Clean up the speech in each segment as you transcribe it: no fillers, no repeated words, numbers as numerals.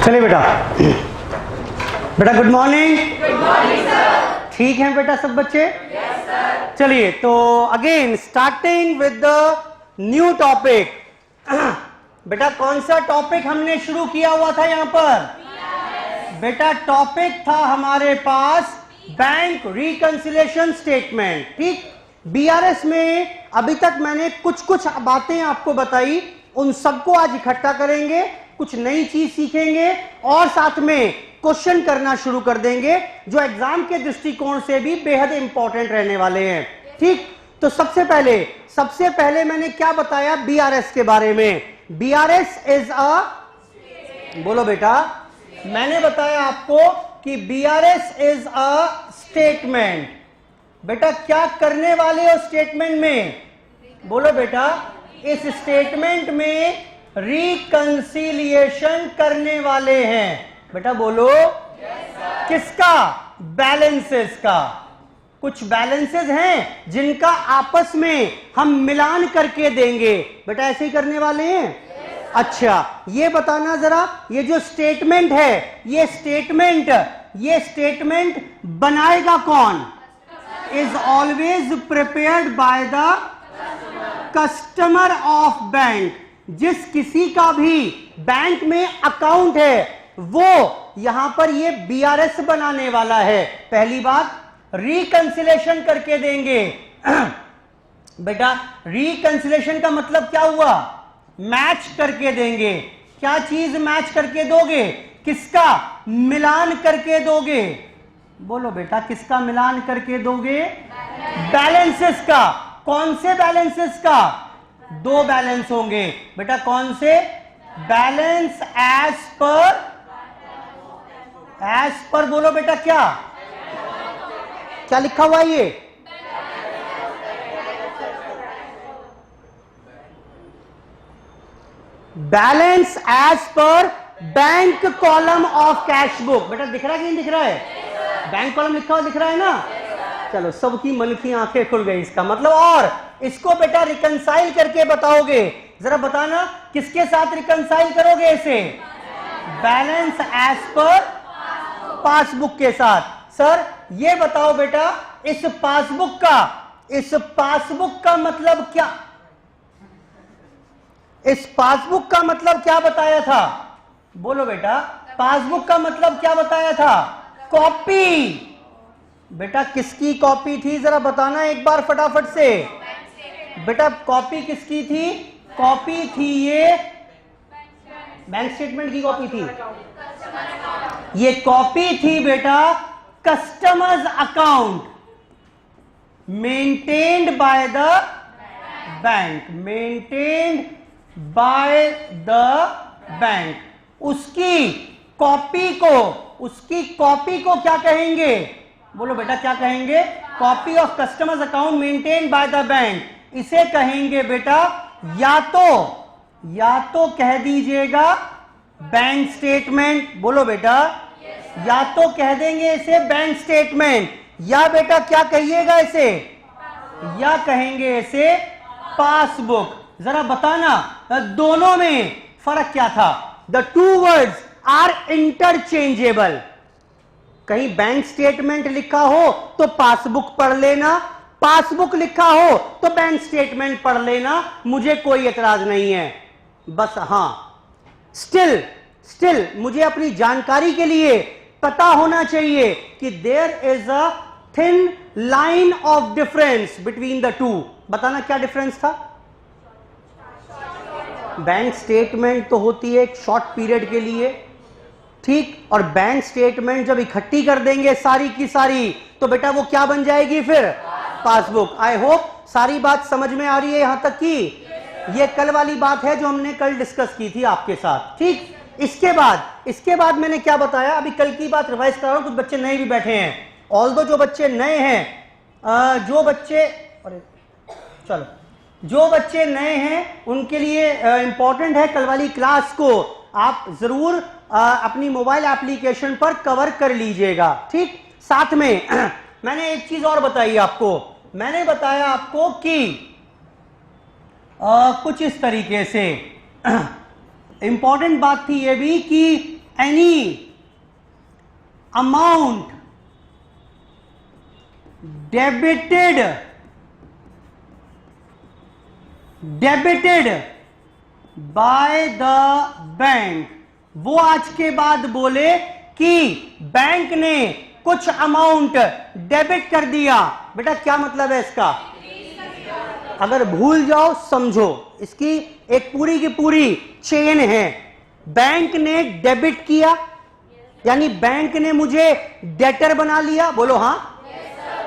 चलिए बेटा, बेटा गुड मॉर्निंग। सर। ठीक हैं बेटा सब बच्चे? Yes sir. चलिए तो again starting with the new topic. बेटा कौन सा टॉपिक हमने शुरू किया हुआ था यहाँ पर? बेटा टॉपिक था हमारे पास बैंक रिकंसिलिएशन स्टेटमेंट। ठीक, बीआरएस में अभी तक मैंने कुछ बातें आपको बताई, उन सबको आज इकट्ठा करेंगे, कुछ नई चीज सीखेंगे और साथ में क्वेश्चन करना शुरू कर देंगे जो एग्जाम के दृष्टिकोण से भी बेहद इंपॉर्टेंट रहने वाले हैं। ठीक, तो सबसे पहले मैंने क्या बताया बीआरएस के बारे में? बीआरएस इज बोलो बेटा, मैंने बताया आपको कि बीआरएस इज अ स्टेटमेंट। बेटा क्या करने वाले हो स्टेटमेंट में? बोलो बेटा, इस स्टेटमेंट में रिकंसिलिएशन करने वाले हैं। बेटा बोलो, किसका? बैलेंसेस का। कुछ बैलेंसेस हैं जिनका आपस में हम मिलान करके देंगे। बेटा ऐसे ही करने वाले हैं? अच्छा, ये बताना जरा, ये जो स्टेटमेंट है, ये स्टेटमेंट बनाएगा कौन? Is always prepared by the customer of bank. जिस किसी का भी बैंक में अकाउंट है वो यहां पर ये बीआरएस बनाने वाला है। पहली बात, रिकंसिलेशन करके देंगे। बेटा रिकंसिलेशन का मतलब क्या हुआ? मैच करके देंगे। क्या चीज मैच करके दोगे? किसका मिलान करके दोगे? बोलो बेटा, किसका मिलान करके दोगे? बैलेंसेस का। कौन से बैलेंसेस का? दो बैलेंस होंगे। बेटा कौन से? बैलेंस एज पर बोलो बेटा, क्या लिखा हुआ है ये? Balance as per bank column of cash book. बेटा दिख रहा है कि नहीं दिख रहा है? बैंक कॉलम लिखा हुआ दिख रहा है ना? चलो, सबकी मन की आंखें खुल गई इसका मतलब। और इसको बेटा रिकंसाइल करके बताओगे। जरा बताना किसके साथ रिकंसाइल करोगे इसे? बैलेंस एज पर पासबुक के साथ। सर ये बताओ बेटा, इस पासबुक का मतलब क्या? इस पासबुक का मतलब क्या बताया था? बोलो बेटा, पासबुक का मतलब क्या बताया था? कॉपी। बेटा किसकी कॉपी थी जरा बताना एक बार फटाफट से। बेटा कॉपी किसकी थी? कॉपी थी ये बैंक स्टेटमेंट की कॉपी थी। ये कॉपी थी बेटा customers account maintained by the bank. उसकी कॉपी को क्या कहेंगे? बोलो बेटा क्या कहेंगे? Copy of customer's account maintained by the bank. इसे कहेंगे बेटा या तो कह दीजिएगा बैंक स्टेटमेंट। बोलो बेटा, या तो कह देंगे इसे बैंक स्टेटमेंट, या बेटा क्या कहिएगा इसे? या कहेंगे इसे पासबुक। जरा बताना दोनों में फर्क क्या था? The two words are interchangeable. कहीं बैंक स्टेटमेंट लिखा हो तो पासबुक पढ़ लेना, पासबुक लिखा हो तो बैंक स्टेटमेंट पढ़ लेना, मुझे कोई एतराज नहीं है। बस हां, स्टिल मुझे अपनी जानकारी के लिए पता होना चाहिए कि there is a thin line of difference between the two. बताना क्या डिफरेंस था? बैंक स्टेटमेंट तो होती है एक शॉर्ट पीरियड के लिए, ठीक, और बैंक स्टेटमेंट जब इकट्ठी कर देंगे सारी की सारी तो बेटा वो क्या बन जाएगी फिर? पासबुक। आई होप सारी बात समझ में आ रही है यहां तक की। ये कल वाली बात है जो हमने कल डिस्कस की थी आपके साथ। ठीक, इसके बाद मैंने क्या बताया? अभी कल की बात रिवाइज कर रहा हूं, कुछ बच्चे नए भी बैठे हैं। ऑल्दो जो बच्चे नए हैं, जो बच्चे नए हैं उनके लिए इंपॉर्टेंट है, कल वाली क्लास को आप जरूर अपनी मोबाइल एप्लीकेशन पर कवर कर लीजिएगा। ठीक, साथ में मैंने एक चीज और बताई आपको। मैंने बताया आपको कि कुछ इस तरीके से इंपॉर्टेंट बात थी ये भी कि any amount debited by the bank, वो आज के बाद बोले कि बैंक ने कुछ अमाउंट डेबिट कर दिया। बेटा क्या मतलब है इसका? अगर भूल जाओ समझो, इसकी एक पूरी की पूरी चेन है। बैंक ने डेबिट किया यानी बैंक ने मुझे डेटर बना लिया, बोलो हाँ।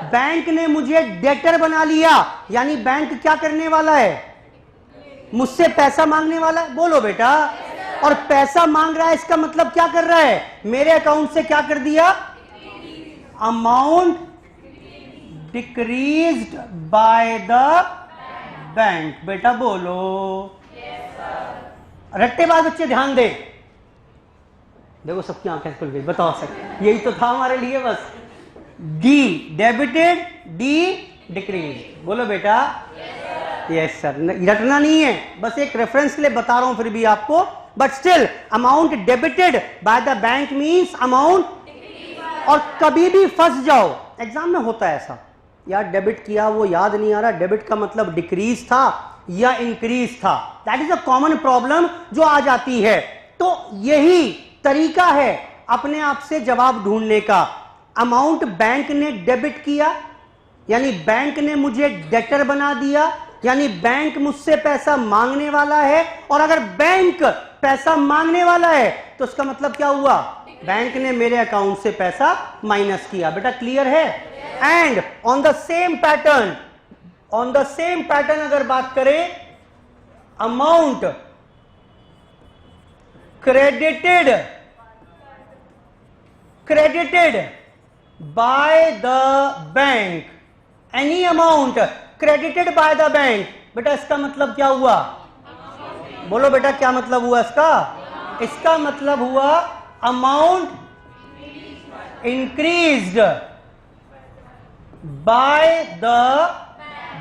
बैंक ने मुझे डेटर बना लिया यानी बैंक क्या करने वाला है? मुझसे पैसा मांगने वाला है, बोलो बेटा। और पैसा मांग रहा है इसका मतलब क्या कर रहा है? मेरे अकाउंट से क्या कर दिया? Amount decreased by the bank. बेटा बोलो। रट्टेबाज बच्चे ध्यान दे, देखो सबकी आंखें खुल गई। बताओ सर, यही तो था हमारे लिए बस। D debited, D decrease. बोलो बेटा यस सर। रटना नहीं है, बस एक रेफरेंस के लिए बता रहा हूं फिर भी आपको। But still amount debited by the bank means amount. और कभी भी फंस जाओ, एग्जाम में होता है ऐसा, यार डेबिट किया वो याद नहीं आ रहा, डेबिट का मतलब डिक्रीज था या इंक्रीज था। That is a common problem जो आ जाती है। तो यही तरीका है अपने आप से जवाब ढूंढने का। अमाउंट बैंक ने डेबिट किया यानी बैंक ने मुझे डेटर बना दिया यानी बैंक मुझसे पैसा मांगने वाला है। और अगर बैंक पैसा मांगने वाला है तो उसका मतलब क्या हुआ? बैंक ने मेरे अकाउंट से पैसा माइनस किया। बेटा क्लियर है? And on the same pattern अगर बात करें, amount credited by the bank, any amount credited by the bank. बेटा इसका मतलब क्या हुआ? बोलो बेटा क्या मतलब हुआ इसका? इसका मतलब हुआ amount increased by the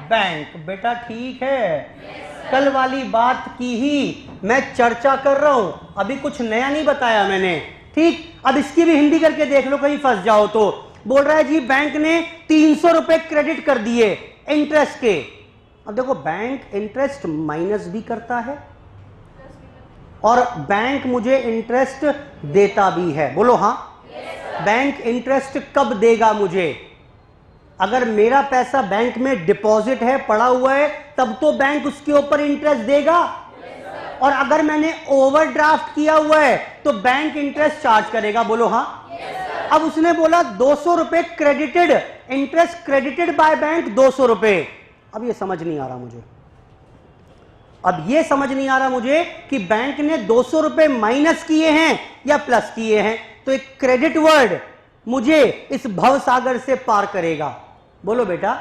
bank. बेटा ठीक है, कल वाली बात की ही मैं चर्चा कर रहा हूं, अभी कुछ नया नहीं बताया मैंने। ठीक, अब इसकी भी हिंदी करके देख लो कहीं फंस जाओ तो। बोल रहा है जी बैंक ने 300 रुपए क्रेडिट कर दिए इंटरेस्ट के। अब देखो बैंक इंटरेस्ट माइनस भी करता है और बैंक मुझे इंटरेस्ट देता भी है, बोलो हाँ। बैंक इंटरेस्ट कब देगा मुझे? अगर मेरा पैसा बैंक में डिपॉजिट है, पड़ा हुआ है, तब तो बैंक उसके ऊपर इंटरेस्ट देगा। और अगर मैंने ओवरड्राफ्ट किया हुआ है तो बैंक इंटरेस्ट चार्ज करेगा, बोलो हाँ। अब उसने बोला 200 रुपए credited, interest credited by bank 200 रुपए। अब ये समझ नहीं आ रहा मुझे, कि बैंक ने 200 रुपए माइनस किए हैं या प्लस किए हैं। तो एक क्रेडिट वर्ड मुझे इस भव सागर से पार करेगा, बोलो बेटा।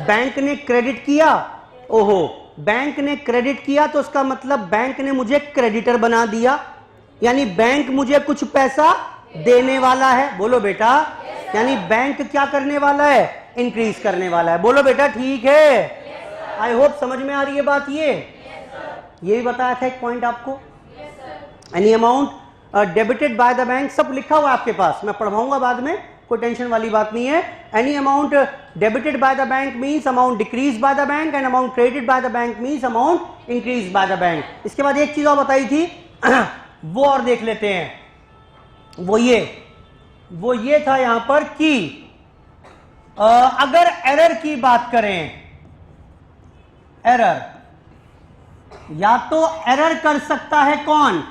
बैंक ने क्रेडिट किया, ओहो बैंक ने क्रेडिट किया तो उसका मतलब बैंक ने मुझे क्रेडिटर बना दिया यानी बैंक मुझे कुछ पैसा देने वाला है, बोलो बेटा। यानी बैंक क्या करने वाला है? इंक्रीज करने वाला है, बोलो बेटा ठीक है। आई होप समझ में आ रही है बात। ये भी बताया था एक पॉइंट आपको। Any amount debited by the bank, सब लिखा हुआ है आपके पास, मैं पढ़वाऊंगा बाद में, कोई टेंशन वाली बात नहीं है। Any amount debited by the bank means amount decrease by the bank and amount credited by the bank means amount increase by the bank. इसके बाद एक चीज और बताई थी वो और देख लेते हैं। वो ये था यहां पर कि अगर एरर की बात करें, एरर या तो एरर कर सकता है कौन?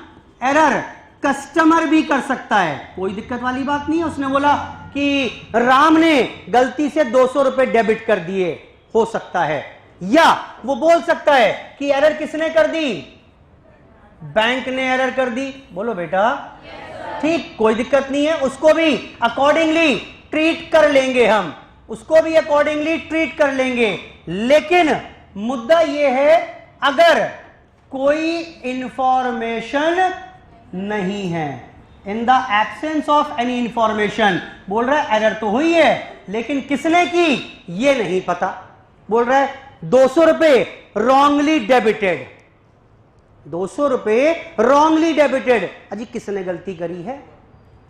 एरर कस्टमर भी कर सकता है, कोई दिक्कत वाली बात नहीं है। उसने बोला कि राम ने गलती से 200 रुपए डेबिट कर दिए, हो सकता है। या वो बोल सकता है कि एरर किसने कर दी? बैंक ने एरर कर दी, बोलो बेटा ठीक, कोई दिक्कत नहीं है। उसको भी अकॉर्डिंगली ट्रीट कर लेंगे हम, उसको भी अकॉर्डिंगली ट्रीट कर लेंगे। लेकिन मुद्दा यह है अगर कोई इंफॉर्मेशन नहीं है, इन the absence of any information, बोल रहा है एरर तो हुई है लेकिन किसने की ये नहीं पता। बोल रहा है 200 रुपए रॉन्गली डेबिटेड, 200 रुपए रॉन्गली डेबिटेड। अजी किसने गलती करी है?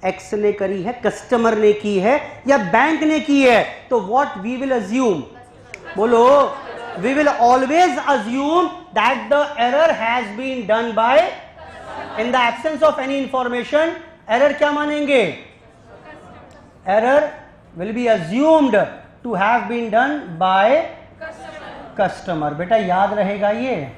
एक्स ने करी है, कस्टमर ने की है, या बैंक ने की है? तो व्हाट वी विल अज्यूम, बोलो, we will always assume that the error has been done by, in the absence of any information error क्या मानेंगे? Error will be assumed to have been done by customer. बेटा याद रहेगा ये?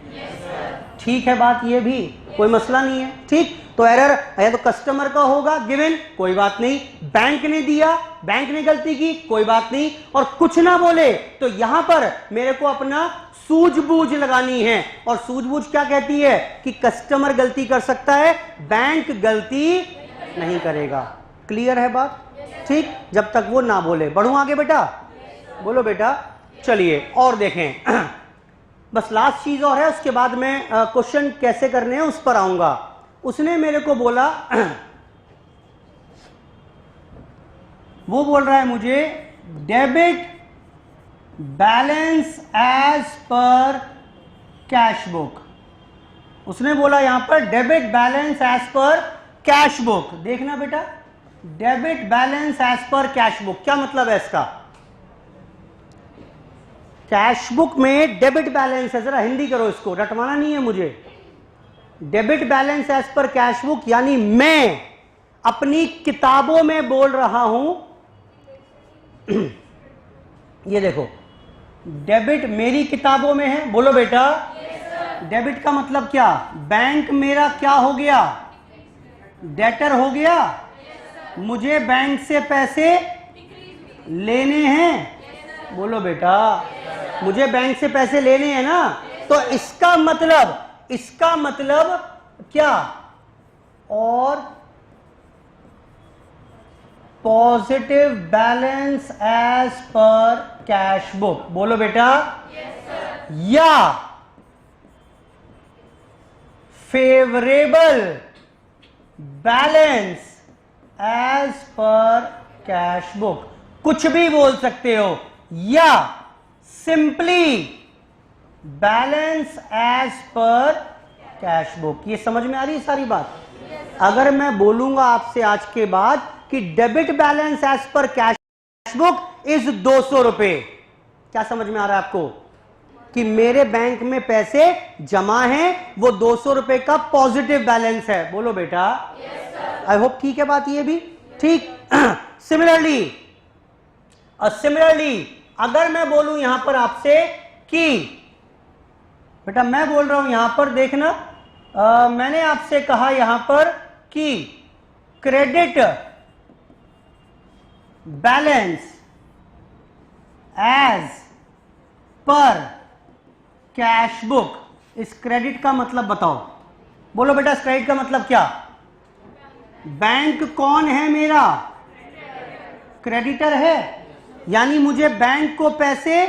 ठीक है बात, ये भी कोई मसला नहीं है। ठीक, तो एरर या तो कस्टमर का होगा गिवन, कोई बात नहीं, बैंक ने दिया, बैंक ने गलती की, कोई बात नहीं, और कुछ ना बोले तो यहां पर मेरे को अपना सूझबूझ लगानी है। और सूझबूझ क्या कहती है? कि कस्टमर गलती कर सकता है, बैंक गलती नहीं करेगा। क्लियर है बात? ठीक, जब तक वो ना बोले। बढ़ूं आगे बेटा? बोलो बेटा। चलिए और देखें बस लास्ट चीज और है, उसके बाद में क्वेश्चन कैसे करने हैं उस पर आऊंगा। उसने मेरे को बोला वो बोल रहा है मुझे debit balance as per cash book. उसने बोला यहां पर debit balance as per cash book. देखना बेटा, debit balance as per cash book क्या मतलब है इसका? कैश बुक में डेबिट बैलेंस है, जरा हिंदी करो इसको, रटवाना नहीं है मुझे। Debit balance as per cash book यानी मैं अपनी किताबों में बोल रहा हूं ये देखो, डेबिट मेरी किताबों में है, बोलो बेटा। डेबिट का मतलब क्या? बैंक मेरा क्या हो गया? डेटर हो गया। मुझे बैंक से पैसे लेने हैं, बोलो बेटा। मुझे बैंक से पैसे लेने हैं ना, तो इसका मतलब क्या? और positive balance as per cash book, बोलो बेटा। या favourable balance as per cash book, कुछ भी बोल सकते हो, या simply balance as per cash book. ये समझ में आ रही है सारी बात? अगर मैं बोलूंगा आपसे आज के बाद कि debit balance as per cash book is 200 रुपए, क्या समझ में आ रहा है आपको? कि मेरे बैंक में पैसे जमा हैं, वो 200 रुपए का पॉजिटिव बैलेंस है, बोलो बेटा। आई होप ठीक है बात ये भी? ठीक। सिमिलरली अगर मैं बोलूं यहां पर आपसे कि बेटा, मैं बोल रहा हूं यहां पर देखना, मैंने आपसे कहा यहां पर कि credit balance as per cash book, इस क्रेडिट का मतलब बताओ, बोलो बेटा। इस क्रेडिट का मतलब क्या? बैंक कौन है मेरा? क्रेडिटर है, यानी मुझे बैंक को पैसे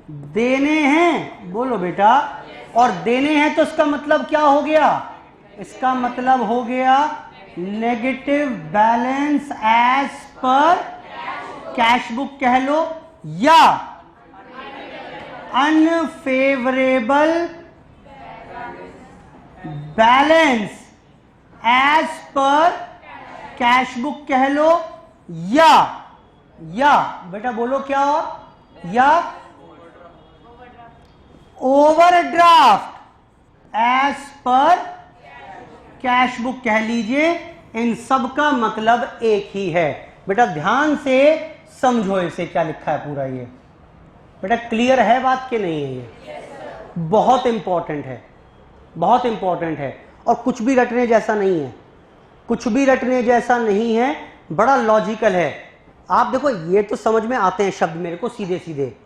देने हैं, बोलो बेटा। और देने हैं तो इसका मतलब क्या हो गया? इसका मतलब हो गया negative balance as per cash book कह लो, या unfavourable balance as per cash book कह लो, या बेटा बोलो क्या? या overdraft as per cash book कह लीजिए। इन सब का मतलब एक ही है बेटा, ध्यान से समझो इसे, क्या लिखा है पूरा ये बेटा। क्लियर है बात के नहीं है? ये बहुत इंपॉर्टेंट है, बहुत इंपॉर्टेंट है, और कुछ भी रटने जैसा नहीं है, कुछ भी रटने जैसा नहीं है, बड़ा लॉजिकल है। आप देखो, ये तो समझ में आते हैं शब्द मेरे को सीधे सीधे,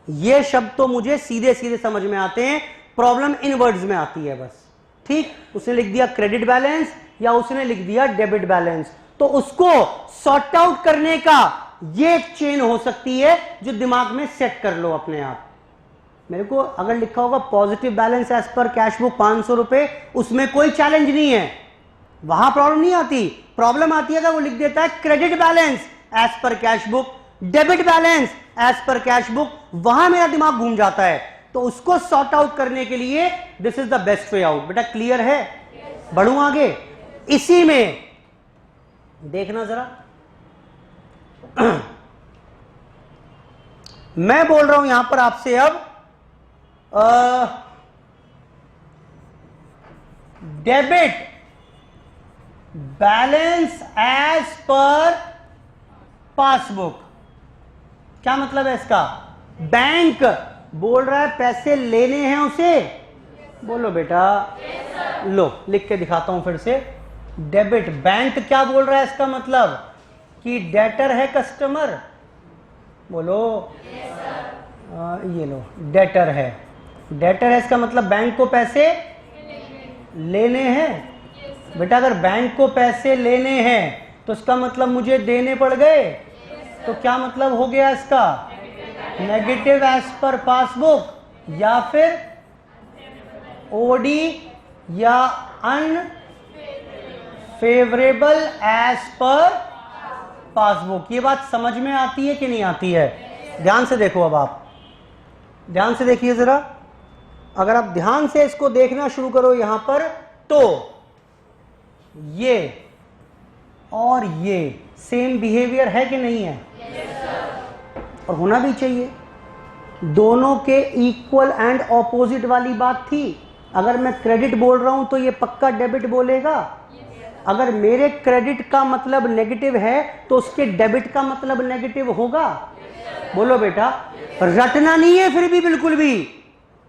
ये शब्द तो मुझे सीधे सीधे समझ में आते हैं, प्रॉब्लम इन वर्ड्स में आती है बस। ठीक, उसने लिख दिया क्रेडिट बैलेंस या उसने लिख दिया डेबिट बैलेंस, तो उसको सॉर्ट आउट करने का ये एक चेन हो सकती है जो दिमाग में सेट कर लो अपने आप। मेरे को अगर लिखा होगा positive balance as per cash book 500 रुपए, उसमें कोई चैलेंज नहीं है, वहां प्रॉब्लम नहीं आती। प्रॉब्लम आती है अगर वो लिख देता है credit balance as per cash book, debit balance as per cash book, वहां मेरा दिमाग घूम जाता है। तो उसको सॉर्ट आउट करने के लिए this is the best way out. बेटा क्लियर है? बढ़ूं आगे? इसी में देखना जरा, मैं बोल रहा हूं यहां पर आपसे अब debit balance as per passbook. क्या मतलब है इसका? बैंक बोल रहा है पैसे लेने हैं उसे, बोलो बेटा। लो लिख के दिखाता हूं फिर से। डेबिट, बैंक क्या बोल रहा है इसका मतलब कि डेटर है कस्टमर, बोलो। ये लो डेटर है, डेटर है इसका मतलब बैंक को पैसे लेने हैं। बेटा अगर बैंक को पैसे लेने हैं तो इसका मतलब मुझे देने पड़ गए, तो क्या मतलब हो गया इसका? नेगेटिव एज पर पासबुक, या फिर ओडी या अनफेवरेबल एज पर पासबुक। ये बात समझ में आती है कि नहीं आती है? ध्यान से देखो, अब आप ध्यान से देखिए जरा। अगर आप ध्यान से इसको देखना शुरू करो यहां पर, तो ये और ये सेम बिहेवियर है कि नहीं है? और होना भी चाहिए। दोनों के इक्वल एंड ऑपोजिट वाली बात थी। अगर मैं क्रेडिट बोल रहा हूं तो ये पक्का डेबिट बोलेगा। अगर मेरे क्रेडिट का मतलब नेगेटिव है तो उसके डेबिट का मतलब नेगेटिव होगा, बोलो बेटा। रटना नहीं है फिर भी बिल्कुल भी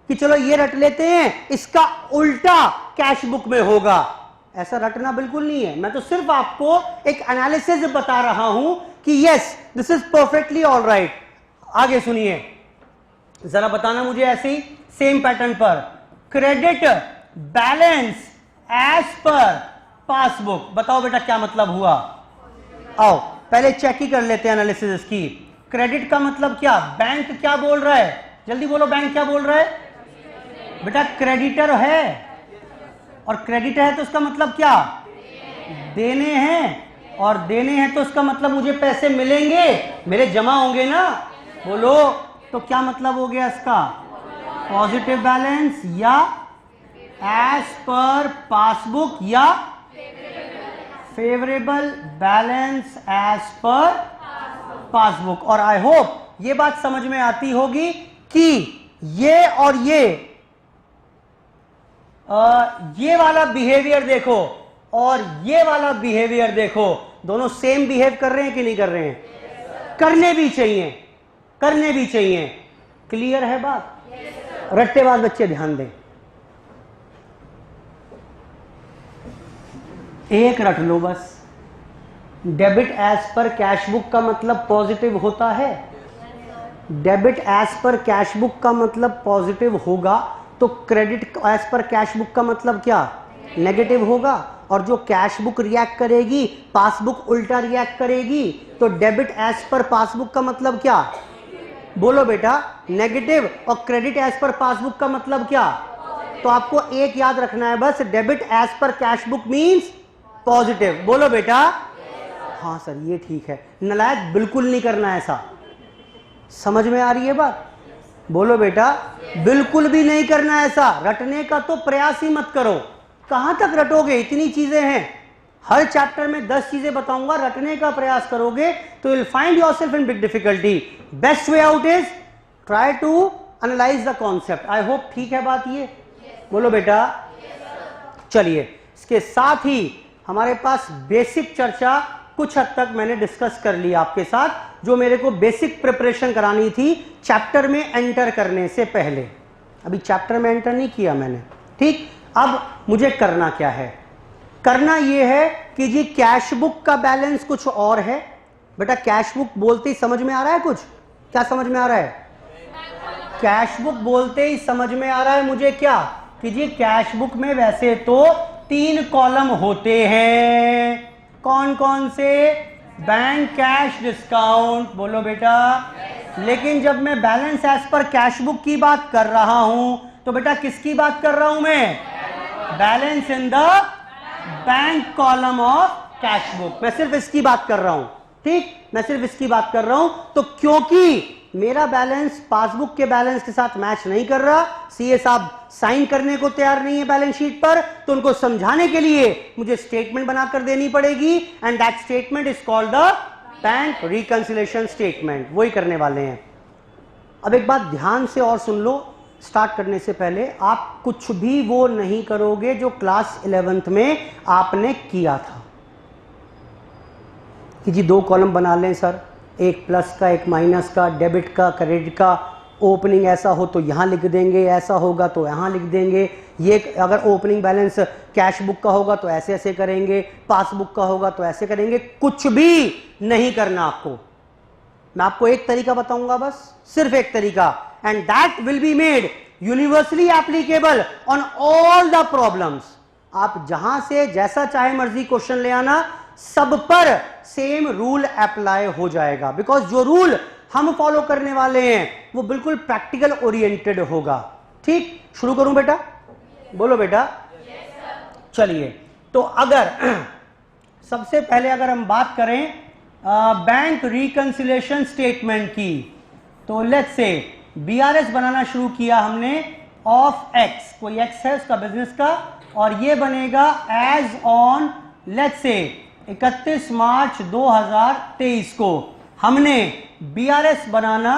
कि चलो ये रट लेते हैं, इसका उल्टा कैश बुक में होगा, ऐसा रटना बिल्कुल नहीं है। मैं तो सिर्फ आपको एक एनालिसिस बता रहा हूं कि yes this is perfectly all right. आगे सुनिए जरा, बताना मुझे ऐसे ही सेम पैटर्न पर। Credit balance as per passbook, बताओ बेटा क्या मतलब हुआ? आओ पहले चेक ही कर लेते हैं एनालिसिस की। क्रेडिट का मतलब क्या? बैंक क्या बोल रहा है? जल्दी बोलो, बैंक क्या बोल रहा है? बेटा क्रेडिटर है, और क्रेडिटर है तो उसका मतलब क्या? देने हैं, और देने हैं तो उसका मतलब मुझे पैसे मिलेंगे, मेरे जमा होंगे ना, बोलो। तो क्या मतलब हो गया इसका? पॉजिटिव बैलेंस या एज पर पासबुक या favourable balance as per passbook. और आई होप ये बात समझ में आती होगी कि ये और ये वाला बिहेवियर देखो और ये वाला बिहेवियर देखो, दोनों सेम बिहेव कर रहे हैं कि नहीं कर रहे हैं? करने भी चाहिए, करने भी चाहिए। क्लियर है बात? रट्टेबाज बच्चे ध्यान दें, एक रट लो बस। Debit as per cash book का मतलब पॉजिटिव होता है। Debit as per cash book का मतलब पॉजिटिव होगा, तो credit as per cash book का मतलब क्या? नेगेटिव होगा। और जो कैश बुक रिएक्ट करेगी, पासबुक उल्टा रिएक्ट करेगी। तो डेबिट एज पर पासबुक का मतलब क्या? बोलो बेटा, नेगेटिव। और क्रेडिट एज पर पासबुक का मतलब क्या? तो आपको एक याद रखना है बस, debit as per cash book means positive. बोलो बेटा। हाँ सर ये ठीक है। नालायक बिल्कुल नहीं करना ऐसा, समझ में आ रही है बात? बोलो बेटा, बिल्कुल भी नहीं करना ऐसा। रटने का तो प्रयास ही मत करो। कहां तक रटोगे? इतनी चीजें हैं, हर चैप्टर में 10 चीजें बताऊंगा। रटने का प्रयास करोगे तो will find yourself in big difficulty. Best way out is try to analyse the concept. I hope ठीक है बात ये? बोलो बेटा। चलिए इसके साथ ही हमारे पास बेसिक चर्चा कुछ हद तक मैंने डिस्कस कर ली आपके साथ, जो मेरे को बेसिक प्रिपरेशन करानी थी चैप्टर में एंटर करने से पहले। अभी चैप्टर में एंटर नहीं किया मैंने, ठीक। अब मुझे करना क्या है? करना यह है कि जी कैश बुक का बैलेंस कुछ और है। बेटा कैश बुक बोलते ही समझ में आ रहा है कुछ? क्या समझ में आ रहा है? कैश बुक बोलते ही समझ में आ रहा है मुझे क्या कि जी कैश बुक में वैसे तो 3 कॉलम होते हैं। कौन कौन से? बैंक कैश डिस्काउंट, बोलो बेटा। लेकिन जब मैं balance as per cash book की बात कर रहा हूं तो बेटा किसकी बात कर रहा हूं मैं? Balance in the bank column of cash book. मैं सिर्फ इसकी बात कर रहा हूं, ठीक। मैं सिर्फ इसकी बात कर रहा हूं। तो क्योंकि मेरा बैलेंस पासबुक के बैलेंस के साथ मैच नहीं कर रहा, सीए साहब साइन करने को तैयार नहीं है बैलेंस शीट पर, तो उनको समझाने के लिए मुझे स्टेटमेंट बनाकर देनी पड़ेगी and that statement is called the bank reconciliation statement. वही करने वाले हैं। अब एक बात ध्यान से और सुन लो, स्टार्ट करने से पहले आप कुछ भी वो नहीं करोगे जो क्लास 11th में आपने किया था कि जी 2 कॉलम बना लें सर, एक प्लस का एक माइनस का, डेबिट का क्रेडिट का, ओपनिंग ऐसा हो तो यहां लिख देंगे, ऐसा होगा तो यहां लिख देंगे, ये अगर ओपनिंग बैलेंस कैश बुक का होगा तो ऐसे ऐसे करेंगे, पासबुक का होगा तो ऐसे करेंगे। कुछ भी नहीं करना आपको। मैं आपको एक तरीका बताऊंगा, बस सिर्फ एक तरीका, and that will be made universally applicable on all the problems. आप जहां से जैसा चाहे मर्जी क्वेश्चन ले आना, सब पर सेम रूल अप्लाई हो जाएगा, बिकॉज जो रूल हम फॉलो करने वाले हैं वो बिल्कुल प्रैक्टिकल ओरिएंटेड होगा। ठीक, शुरू करूं बेटा? बोलो बेटा। चलिए, तो अगर सबसे पहले अगर हम बात करें बैंक रिकंसिलिएशन स्टेटमेंट की, तो लेट्स से बीआरएस बनाना शुरू किया हमने ऑफ एक्स, कोई एक्स है उसका बिजनेस का, और ये बनेगा एज ऑन लेट्स से 31 मार्च 2023 को हमने बीआरएस बनाना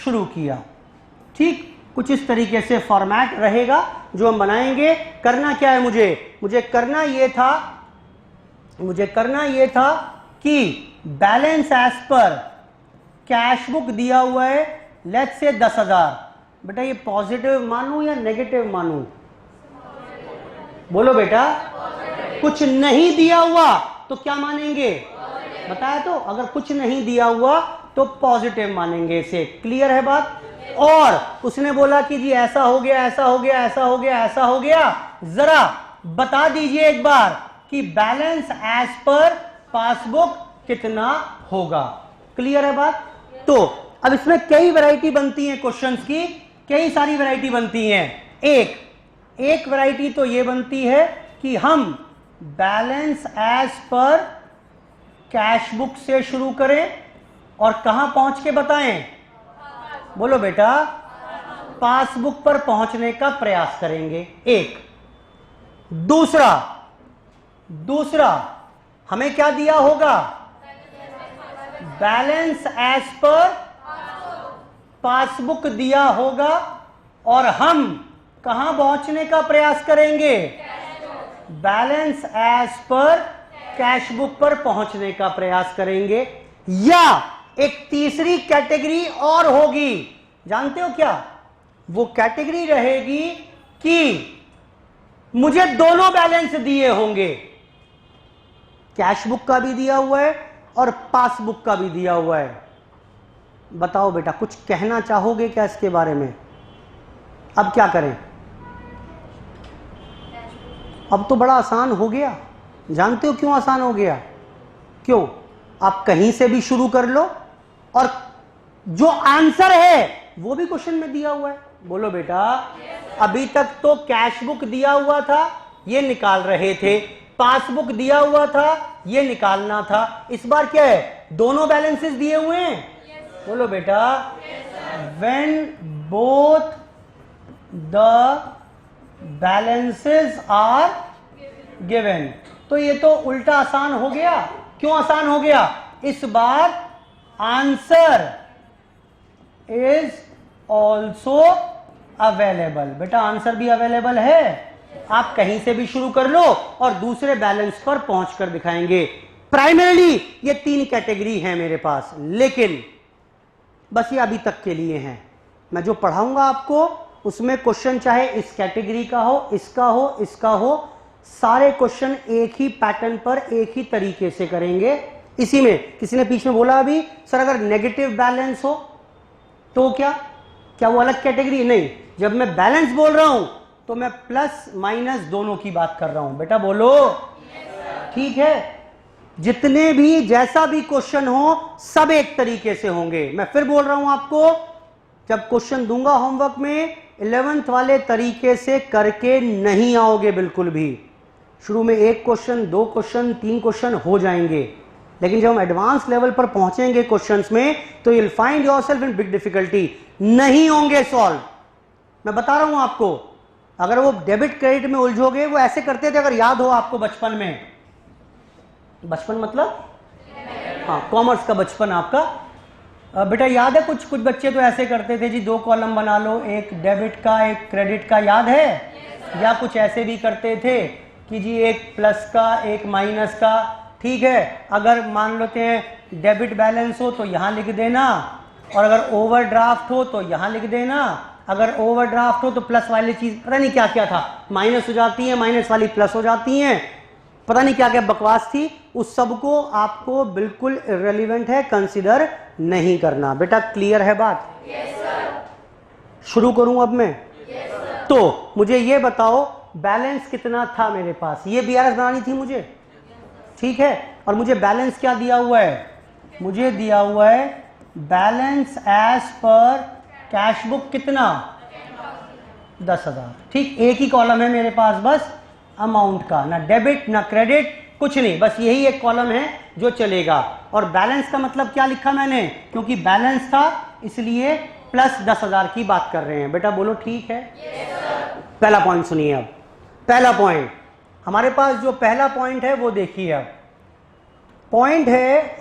शुरू किया। ठीक, कुछ इस तरीके से फॉर्मेट रहेगा जो हम बनाएंगे। करना क्या है मुझे करना ये था कि balance as per cash book दिया हुआ है लेट्स से 10,000। बेटा ये पॉजिटिव मानूं या नेगेटिव मानूं? बोलो बेटा। कुछ नहीं दिया हुआ तो क्या मानेंगे? बताया तो, अगर कुछ नहीं दिया हुआ तो पॉजिटिव मानेंगे इसे। क्लियर है बात? और उसने बोला कि जी ऐसा हो गया, ऐसा हो गया, ऐसा हो गया, ऐसा हो गया, जरा बता दीजिए एक बार कि बैलेंस एज पर पासबुक कितना होगा। क्लियर है बात? तो अब इसमें कई वैरायटी बनती है क्वेश्चंस की, कई सारी वैरायटी बनती हैं। एक वैरायटी तो ये बनती है कि हम balance as per cash book से शुरू करें और कहां पहुंच के बताएं? बोलो बेटा। पासबुक पर पहुंचने का प्रयास करेंगे। एक। दूसरा हमें क्या दिया होगा? बैलेंस एज पर पासबुक दिया होगा और हम कहां पहुंचने का प्रयास करेंगे? Balance as per cash book पर पहुंचने का प्रयास करेंगे। या एक तीसरी कैटेगरी और होगी, जानते हो क्या? वो कैटेगरी रहेगी कि मुझे दोनों बैलेंस दिए होंगे, कैश बुक का भी दिया हुआ है और पासबुक का भी दिया हुआ है। बताओ बेटा, कुछ कहना चाहोगे क्या इसके बारे में? अब क्या करें? अब तो बड़ा आसान हो गया। जानते हो क्यों आसान हो गया? क्यों? आप कहीं से भी शुरू कर लो और जो आंसर है वो भी क्वेश्चन में दिया हुआ है। बोलो बेटा। अभी तक तो कैश बुक दिया हुआ था, ये निकाल रहे थे, पासबुक दिया हुआ था, ये निकालना था। इस बार क्या है? दोनों बैलेंसेस दिए हुए हैं। बोलो बेटा। When both the balances are given. तो ये तो उल्टा आसान हो गया। क्यों आसान हो गया? इस बार आंसर इज ऑल्सो अवेलेबल। बेटा आंसर भी अवेलेबल है, आप कहीं से भी शुरू कर लो और दूसरे बैलेंस पर पहुंचकर दिखाएंगे। प्राइमरीली ये 3 कैटेगरी है मेरे पास, लेकिन बस ये अभी तक के लिए हैं। मैं जो पढ़ाऊंगा आपको उसमें क्वेश्चन चाहे इस कैटेगरी का हो, इसका हो, इसका हो, सारे क्वेश्चन एक ही पैटर्न पर एक ही तरीके से करेंगे। इसी में किसी ने बीच में बोला अभी सर अगर नेगेटिव बैलेंस हो तो क्या वो अलग कैटेगरी? नहीं, जब मैं बैलेंस बोल रहा हूं तो मैं प्लस माइनस दोनों की बात कर रहा हूं। बेटा बोलो। ठीक है, जितने भी जैसा भी क्वेश्चन हो सब एक तरीके से होंगे। मैं फिर बोल रहा हूं आपको, जब क्वेश्चन दूंगा होमवर्क में 11th वाले तरीके से करके नहीं आओगे बिल्कुल भी। शुरू में 1 क्वेश्चन, 2 क्वेश्चन, 3 क्वेश्चन हो जाएंगे, लेकिन जब हम एडवांस लेवल पर पहुंचेंगे क्वेश्चंस में तो you will find yourself in big difficulty, नहीं होंगे सॉल्व। मैं बता रहा हूं आपको, अगर वो डेबिट क्रेडिट में उलझोगे, वो ऐसे करते थे, अगर याद हो आपको बचपन में, बचपन मतलब हाँ कॉमर्स का बचपन आपका, बेटा याद है कुछ कुछ बच्चे तो ऐसे करते थे जी, 2 कॉलम बना लो, एक डेबिट का एक क्रेडिट का, याद है? या कुछ ऐसे भी करते थे कि जी एक प्लस का एक माइनस का, ठीक है, अगर मान लेते हैं डेबिट बैलेंस हो तो यहाँ लिख देना, और अगर ओवरड्राफ्ट हो तो यहाँ लिख देना, अगर ओवरड्राफ्ट हो तो प्लस वाली चीज पता नहीं क्या क्या था, माइनस हो जाती है, माइनस वाली प्लस हो जाती हैं, पता नहीं क्या क्या बकवास थी, उस सब को आपको बिल्कुल इररिलेवेंट है, कंसीडर नहीं करना। बेटा क्लियर है बात? yes, sir. शुरू करूं अब मैं? yes, sir. तो मुझे ये बताओ बैलेंस कितना था मेरे पास, ये बीआरएस बनानी थी मुझे, ठीक है, और मुझे बैलेंस क्या दिया हुआ है? मुझे दिया हुआ है balance as per cash book कितना? 10,000, ठीक, एक ही कॉलम है मेरे पास बस अमाउंट का, ना डेबिट ना क्रेडिट, कुछ नहीं, बस यही एक कॉलम है जो चलेगा। और बैलेंस का मतलब क्या लिखा मैंने, क्योंकि बैलेंस था इसलिए प्लस 10,000 की बात कर रहे हैं। बेटा बोलो ठीक है? yes, पहला पॉइंट सुनिए। अब पहला पॉइंट हमारे पास जो पहला पॉइंट है वो देखिए। अब पॉइंट है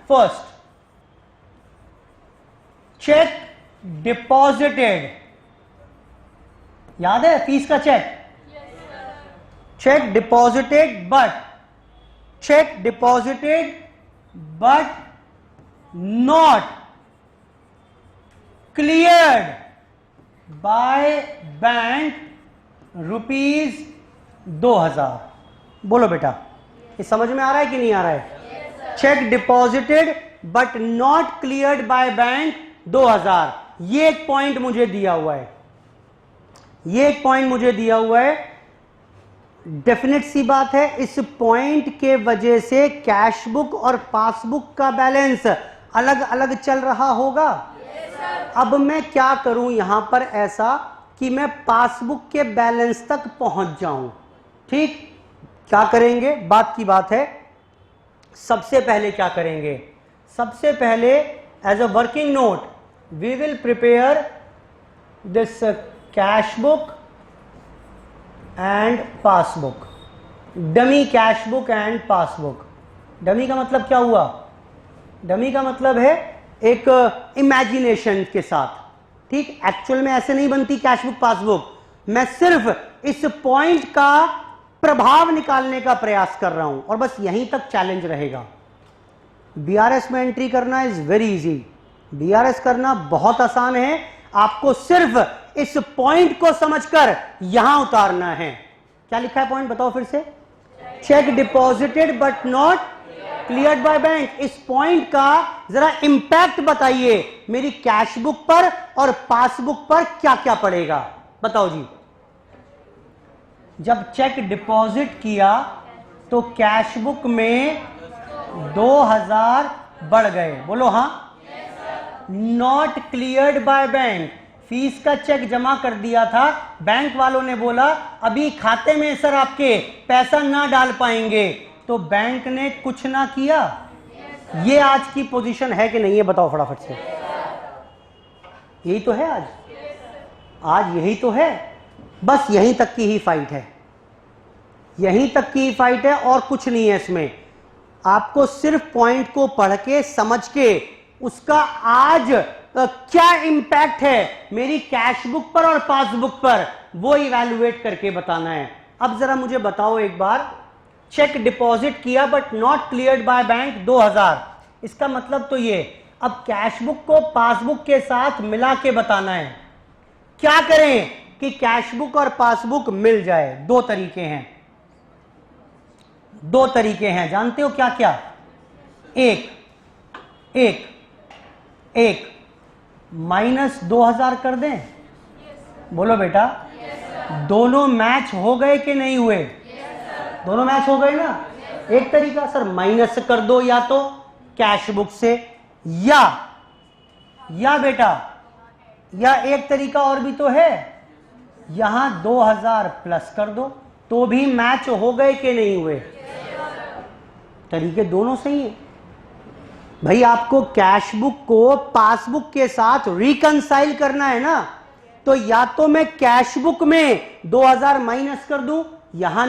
फर्स्ट, चेक डिपॉजिटेड, याद है फीस का cheque? Cheque deposited but not cleared by bank ₹2,000। बोलो बेटा ये समझ में आ रहा है कि नहीं आ रहा है? Check deposited but not cleared by bank 2,000, ये एक पॉइंट मुझे दिया हुआ है, ये एक पॉइंट मुझे दिया हुआ है। डेफिनेट सी बात है, इस पॉइंट के वजह से कैश बुक और पासबुक का बैलेंस अलग अलग चल रहा होगा। अब मैं क्या करूं यहां पर ऐसा कि मैं पासबुक के बैलेंस तक पहुंच जाऊं, ठीक? क्या करेंगे, बात की बात है, सबसे पहले क्या करेंगे, सबसे पहले as a working note we will prepare this cash book and passbook, dummy cash book and passbook. Dummy का मतलब क्या हुआ? डमी का मतलब है एक इमेजिनेशन के साथ, ठीक? एक्चुअल में ऐसे नहीं बनती कैश बुक पासबुक, मैं सिर्फ इस पॉइंट का प्रभाव निकालने का प्रयास कर रहा हूं, और बस यहीं तक चैलेंज रहेगा। बीआरएस में एंट्री करना इज वेरी इजी, बीआरएस करना बहुत आसान है, आपको सिर्फ इस पॉइंट को समझकर यहां उतारना है। क्या लिखा है पॉइंट, बताओ फिर से? Check deposited but not cleared by bank. इस पॉइंट का जरा इंपैक्ट बताइए मेरी कैश बुक पर और पासबुक पर क्या क्या पड़ेगा, बताओ जी। जब चेक डिपॉजिट किया तो कैश बुक में 2,000 बढ़ गए, बोलो हाँ। Not cleared by bank, fees का चेक जमा कर दिया था, बैंक वालों ने बोला अभी खाते में सर आपके पैसा ना डाल पाएंगे, तो बैंक ने कुछ ना किया। ये आज की पोजीशन है कि नहीं है, बताओ फटाफट से। यही तो है आज यही तो है, बस यहीं तक की ही फाइट है, यहीं तक की ही फाइट है और कुछ नहीं है इसमें। आपको सिर्फ पॉइंट को पढ़ के समझ के उसका आज क्या इंपैक्ट है मेरी कैश बुक पर और पासबुक पर, वो इवैल्यूएट करके बताना है। अब जरा मुझे बताओ एक बार, चेक डिपॉजिट किया but not cleared by bank 2,000, इसका मतलब तो ये, अब कैश बुक को पासबुक के साथ मिला के बताना है। क्या करें कि कैश बुक और पासबुक मिल जाए? दो तरीके हैं, दो तरीके हैं, जानते हो क्या क्या? एक माइनस 2,000 कर दें, बोलो बेटा। दोनों मैच हो गए कि नहीं हुए? दोनों मैच हो गए ना। एक तरीका सर माइनस कर दो या तो कैश बुक से, या बेटा या एक तरीका और भी तो है, यहां 2,000 प्लस कर दो, तो भी मैच हो गए कि नहीं हुए? तरीके दोनों सही हैं, भाई आपको कैश बुक को पासबुक के साथ रिकंसाइल करना है ना, तो या तो मैं कैश बुक में 2000 माइनस कर दूं, यहां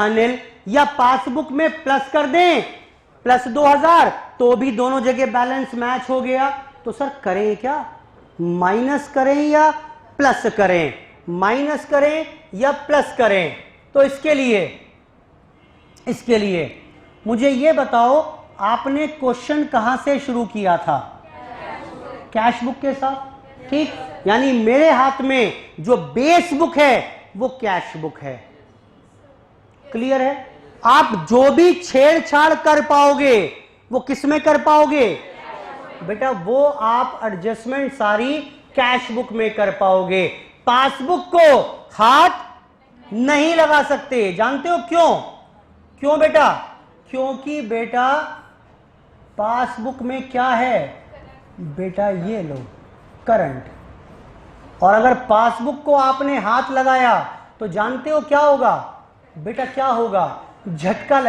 नील, या पासबुक में प्लस कर दें प्लस 2000, तो भी दोनों जगह बैलेंस मैच हो गया। तो सर करें क्या, माइनस करें या प्लस करें, माइनस करें या प्लस करें? तो इसके लिए मुझे यह बताओ, आपने क्वेश्चन कहां से शुरू किया था? कैश बुक के साथ, ठीक। यानी मेरे हाथ में जो बेस बुक है वो कैश बुक है। क्लियर है? आप जो भी छेड़छाड़ कर पाओगे वो किस में कर पाओगे बेटा? वो आप एडजस्टमेंट सारी कैश बुक में कर पाओगे। पासबुक को हाथ नहीं लगा सकते। जानते हो क्यों बेटा? क्योंकि बेटा पासबुक में क्या है बेटा? ये लो, करंट। और अगर पासबुक को आपने हाथ लगाया तो जानते हो क्या होगा बेटा? क्या होगा? झटका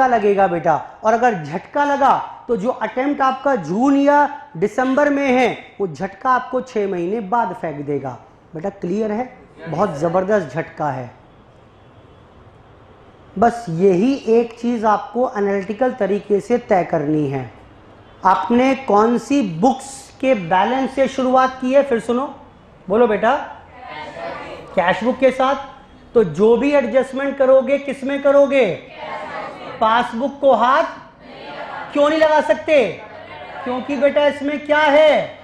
लगेगा बेटा। और अगर झटका लगा तो जो अटेम्प्ट आपका जून या दिसंबर में है वो झटका आपको 6 महीने बाद फेंक देगा। बेटा क्लियर है? बहुत जबरदस्त झटका है। बस यही एक चीज आपको एनालिटिकल तरीके से तय करनी है। आपने कौन सी बुक्स के बैलेंस से शुरुआत की है? फिर सुनो, बोलो बेटा। कैश बुक के साथ। तो जो भी एडजस्टमेंट करोगे किस में करोगे? पासबुक को हाथ क्यों नहीं लगा सकते? क्योंकि बेटा इसमें क्या है?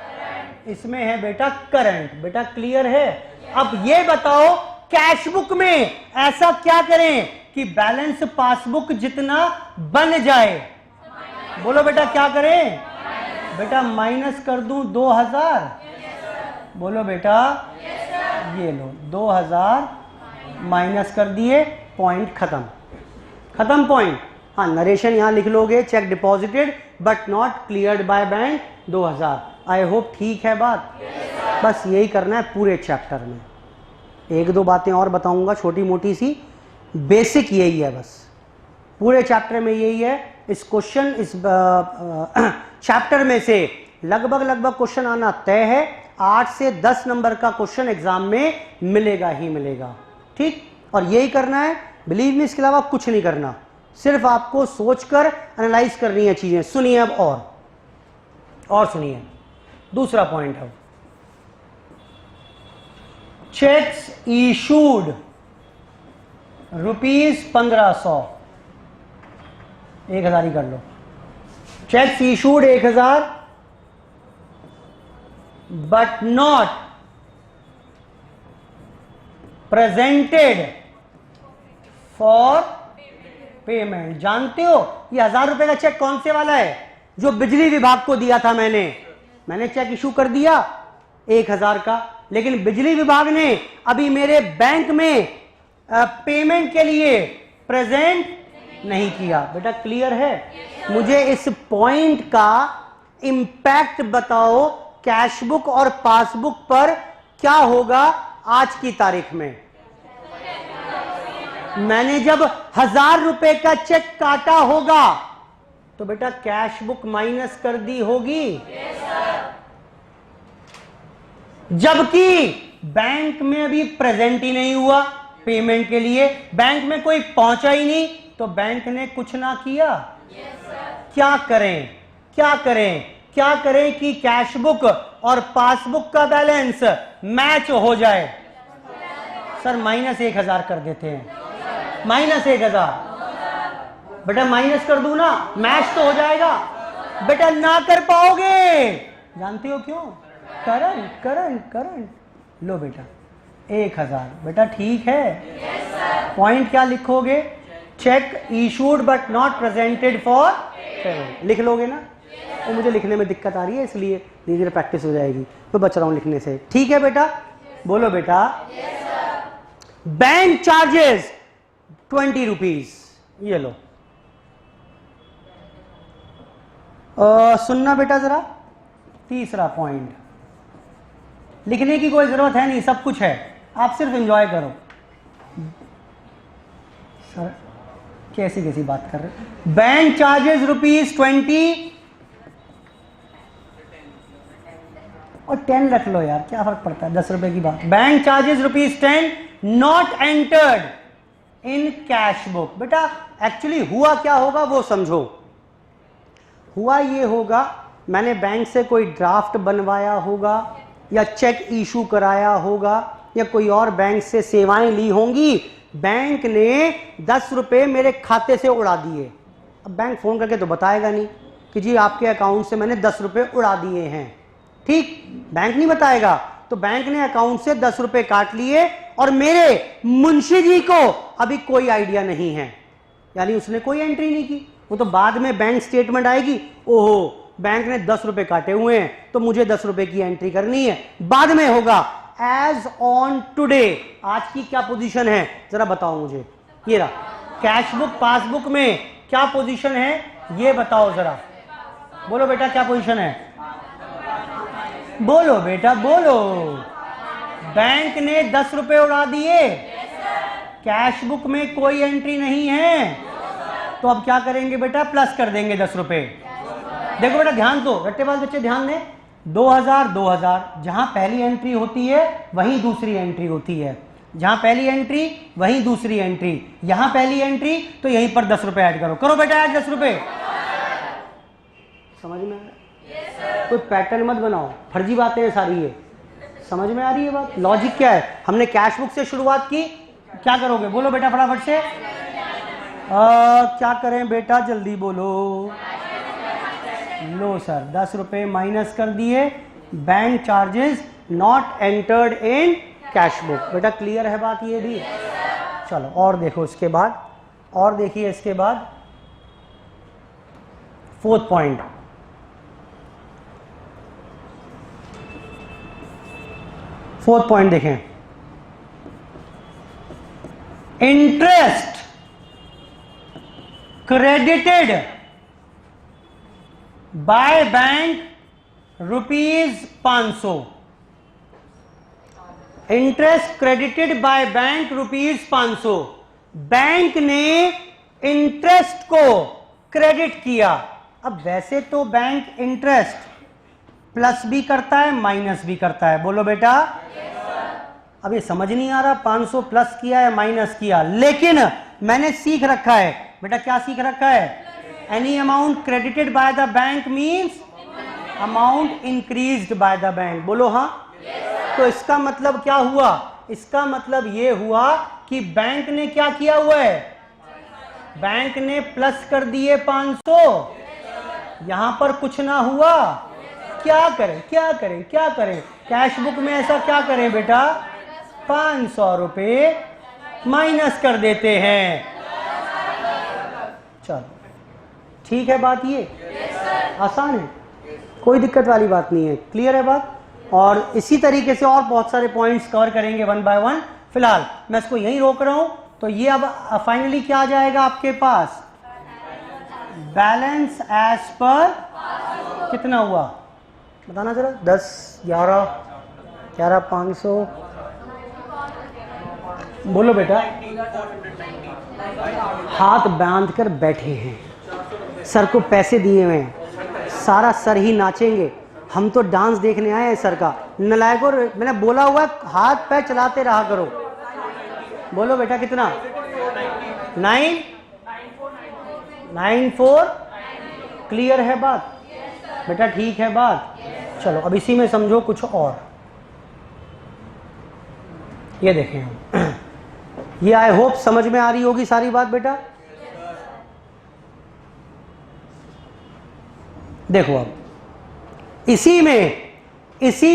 इसमें है बेटा करंट। बेटा क्लियर है? अब ये बताओ कैश बुक में ऐसा क्या करें कि बैलेंस पासबुक जितना बन जाए? बोलो बेटा क्या करें? बेटा माइनस कर दूं 2000। बोलो बेटा, ये लो 2000 माइनस कर दिए, पॉइंट खत्म पॉइंट। हाँ, नरेशन यहां लिख लोगे, check deposited but not cleared by bank 2000। I hope ठीक है बात। बस यही करना है पूरे चैप्टर में। एक दो बातें और बताऊंगा छोटी मोटी सी, बेसिक यही है बस। पूरे चैप्टर में यही है। इस चैप्टर में से लगभग क्वेश्चन आना तय है। 8 से 10 नंबर का क्वेश्चन एग्जाम में मिलेगा ही मिलेगा, ठीक। और यही करना है, बिलीव मी, इसके अलावा कुछ नहीं करना। सिर्फ आपको सोचकर एनालाइज करनी है चीजें। सुनिए अब और सुनिए। दूसरा पॉइंट है, चेक्स इशूड ₹1500, 1000 ही कर लो। Cheques issued 1000 but not presented for payment. जानते हो ये 1000 रुपए का चेक कौन से वाला है? जो बिजली विभाग को दिया था मैंने चेक इशू कर दिया 1000 का, लेकिन बिजली विभाग ने अभी मेरे बैंक में पेमेंट के लिए प्रेजेंट नहीं किया। बेटा क्लियर है? मुझे इस पॉइंट का इंपैक्ट बताओ कैश बुक और पासबुक पर क्या होगा आज की तारीख में। मैंने जब 1000 रुपए का चेक काटा होगा तो बेटा कैश बुक माइनस कर दी होगी। जबकि बैंक में अभी प्रेजेंट ही नहीं हुआ पेमेंट के लिए, बैंक में कोई पहुंचा ही नहीं, तो बैंक ने कुछ ना किया। क्या करें कि कैश बुक और पासबुक का बैलेंस मैच हो जाए? सर -1000 कर देते हैं। -1000 बेटा माइनस कर दूं ना, मैच तो हो जाएगा। बेटा ना कर पाओगे। जानते हो क्यों? करंट। लो बेटा 1000। बेटा ठीक है? पॉइंट क्या लिखोगे? Check issued but not presented for payment लिख लोगे ना? तो मुझे लिखने में दिक्कत आ रही है, इसलिए धीरे धीरे प्रैक्टिस हो जाएगी। मैं बच रहा हूं लिखने से। ठीक है बेटा? बोलो बेटा। Bank charges 20 rupees. ये लो। सुनना बेटा जरा, तीसरा पॉइंट। लिखने की कोई जरूरत है नहीं, सब कुछ है, आप सिर्फ एंजॉय करो। सर कैसी कैसी बात कर रहे हैं। बैंक चार्जेस ₹20 और 10 रख लो यार, क्या फर्क पड़ता है, 10 रुपए की बात। Bank charges ₹10 not entered in cash book. बेटा एक्चुअली हुआ क्या होगा वो समझो। हुआ ये होगा, मैंने बैंक से कोई ड्राफ्ट बनवाया होगा या चेक इशू कराया होगा या कोई और बैंक से सेवाएं ली होंगी, बैंक ने 10 रुपए मेरे खाते से उड़ा दिए। अब बैंक फोन करके तो बताएगा नहीं कि जी आपके अकाउंट से मैंने 10 रुपए उड़ा दिए हैं, ठीक, बैंक नहीं बताएगा। तो बैंक ने अकाउंट से 10 रुपए काट लिए और मेरे मुंशी जी को अभी कोई आइडिया नहीं है, यानी उसने कोई एंट्री नहीं की। वो तो बाद में बैंक स्टेटमेंट आएगी, ओहो बैंक ने 10 रुपए काटे हुए हैं तो मुझे 10 रुपए की एंट्री करनी है, बाद में होगा। एज ऑन टुडे, आज की क्या पोजीशन है जरा बताओ मुझे। ये रहा कैश बुक, पासबुक में क्या पोजीशन है ये बताओ जरा, बोलो बेटा क्या पोजीशन है, बोलो बेटा बोलो। बैंक ने 10 रुपए उड़ा दिए, कैश बुक में कोई एंट्री नहीं है, तो अब क्या करेंगे बेटा, प्लस कर देंगे 10 रुपए। देखो बेटा ध्यान दो, रट्टेबाज बच्चे ध्यान दें, 2000 2000, जहां पहली एंट्री होती है वहीं दूसरी एंट्री होती है, जहां पहली एंट्री वहीं दूसरी एंट्री, यहां पहली एंट्री तो यहीं पर 10 रुपए ऐड करो। करो बेटा ऐड 10 रुपए। समझ में आ रहा है? कोई पैटर्न मत बनाओ, फर्जी बातें हैं सारी ये। समझ में आ रही है बात, लॉजिक क्या है। हमने कैश बुक से शुरुआत की, क्या करोगे बोलो बेटा फटाफट से। क्या करें बेटा जल्दी बोलो। लो सर 10 रुपए माइनस कर दिए, bank charges not entered in cash book. बेटा क्लियर है बात ये भी। चलो और देखो इसके बाद, और देखिए इसके बाद 4th पॉइंट, देखें, interest credited by bank ₹500। Interest credited by bank ₹500। Bank ने इंटरेस्ट को क्रेडिट किया। अब वैसे तो बैंक इंटरेस्ट प्लस भी करता है माइनस भी करता है, बोलो बेटा। अब ये समझ नहीं आ रहा 500 प्लस किया या माइनस किया, लेकिन मैंने सीख रखा है बेटा, क्या सीख रखा है, any amount credited by the bank means amount increased by the bank, बोलो हाँ। तो इसका मतलब क्या हुआ, इसका मतलब ये हुआ कि बैंक ने क्या किया हुआ है, बैंक ने प्लस कर दिए 500, यहां पर कुछ ना हुआ। क्या करें क्या करें क्या करें, कैश बुक में ऐसा क्या करें बेटा, 500 रुपए माइनस कर देते हैं। चलो ठीक है बात, ये आसान है, कोई दिक्कत वाली बात नहीं है, क्लियर है बात। और इसी तरीके से और बहुत सारे पॉइंट्स कवर करेंगे 1 बाय 1। फिलहाल मैं इसको यहीं रोक रहा हूं। तो ये अब फाइनली क्या आ जाएगा आपके पास, बैलेंस एज पर कितना हुआ बताना जरा, 10 11 500, बोलो बेटा। हाथ बांध कर बैठे हैं, सर को पैसे दिए हुए हैं, सारा सर ही नाचेंगे, हम तो डांस देखने आए हैं सर का। नलायकों, मैंने बोला हुआ हाथ पैर चलाते रहा करो, बोलो बेटा कितना, 994, क्लियर है बात बेटा, ठीक है बात। चलो अब इसी में समझो कुछ और, ये देखें, ये आई होप समझ में आ रही होगी सारी बात बेटा। देखो अब इसी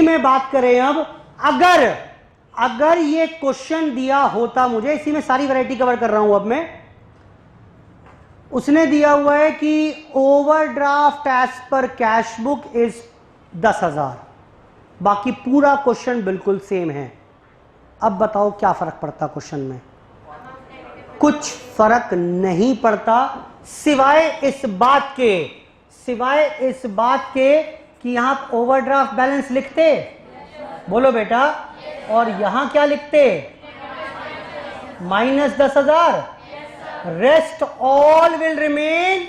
में बात करें अब, अगर ये क्वेश्चन दिया होता मुझे, इसी में सारी वैरायटी कवर कर रहा हूं अब मैं, उसने दिया हुआ है कि overdraft as per cash book is 10,000, बाकी पूरा क्वेश्चन बिल्कुल सेम है। अब बताओ क्या फर्क पड़ता क्वेश्चन में, कुछ फर्क नहीं पड़ता सिवाय इस बात के कि यहां ओवरड्राफ्ट बैलेंस लिखते, बोलो बेटा, और यहां क्या लिखते, -10,000। रेस्ट ऑल विल रिमेन,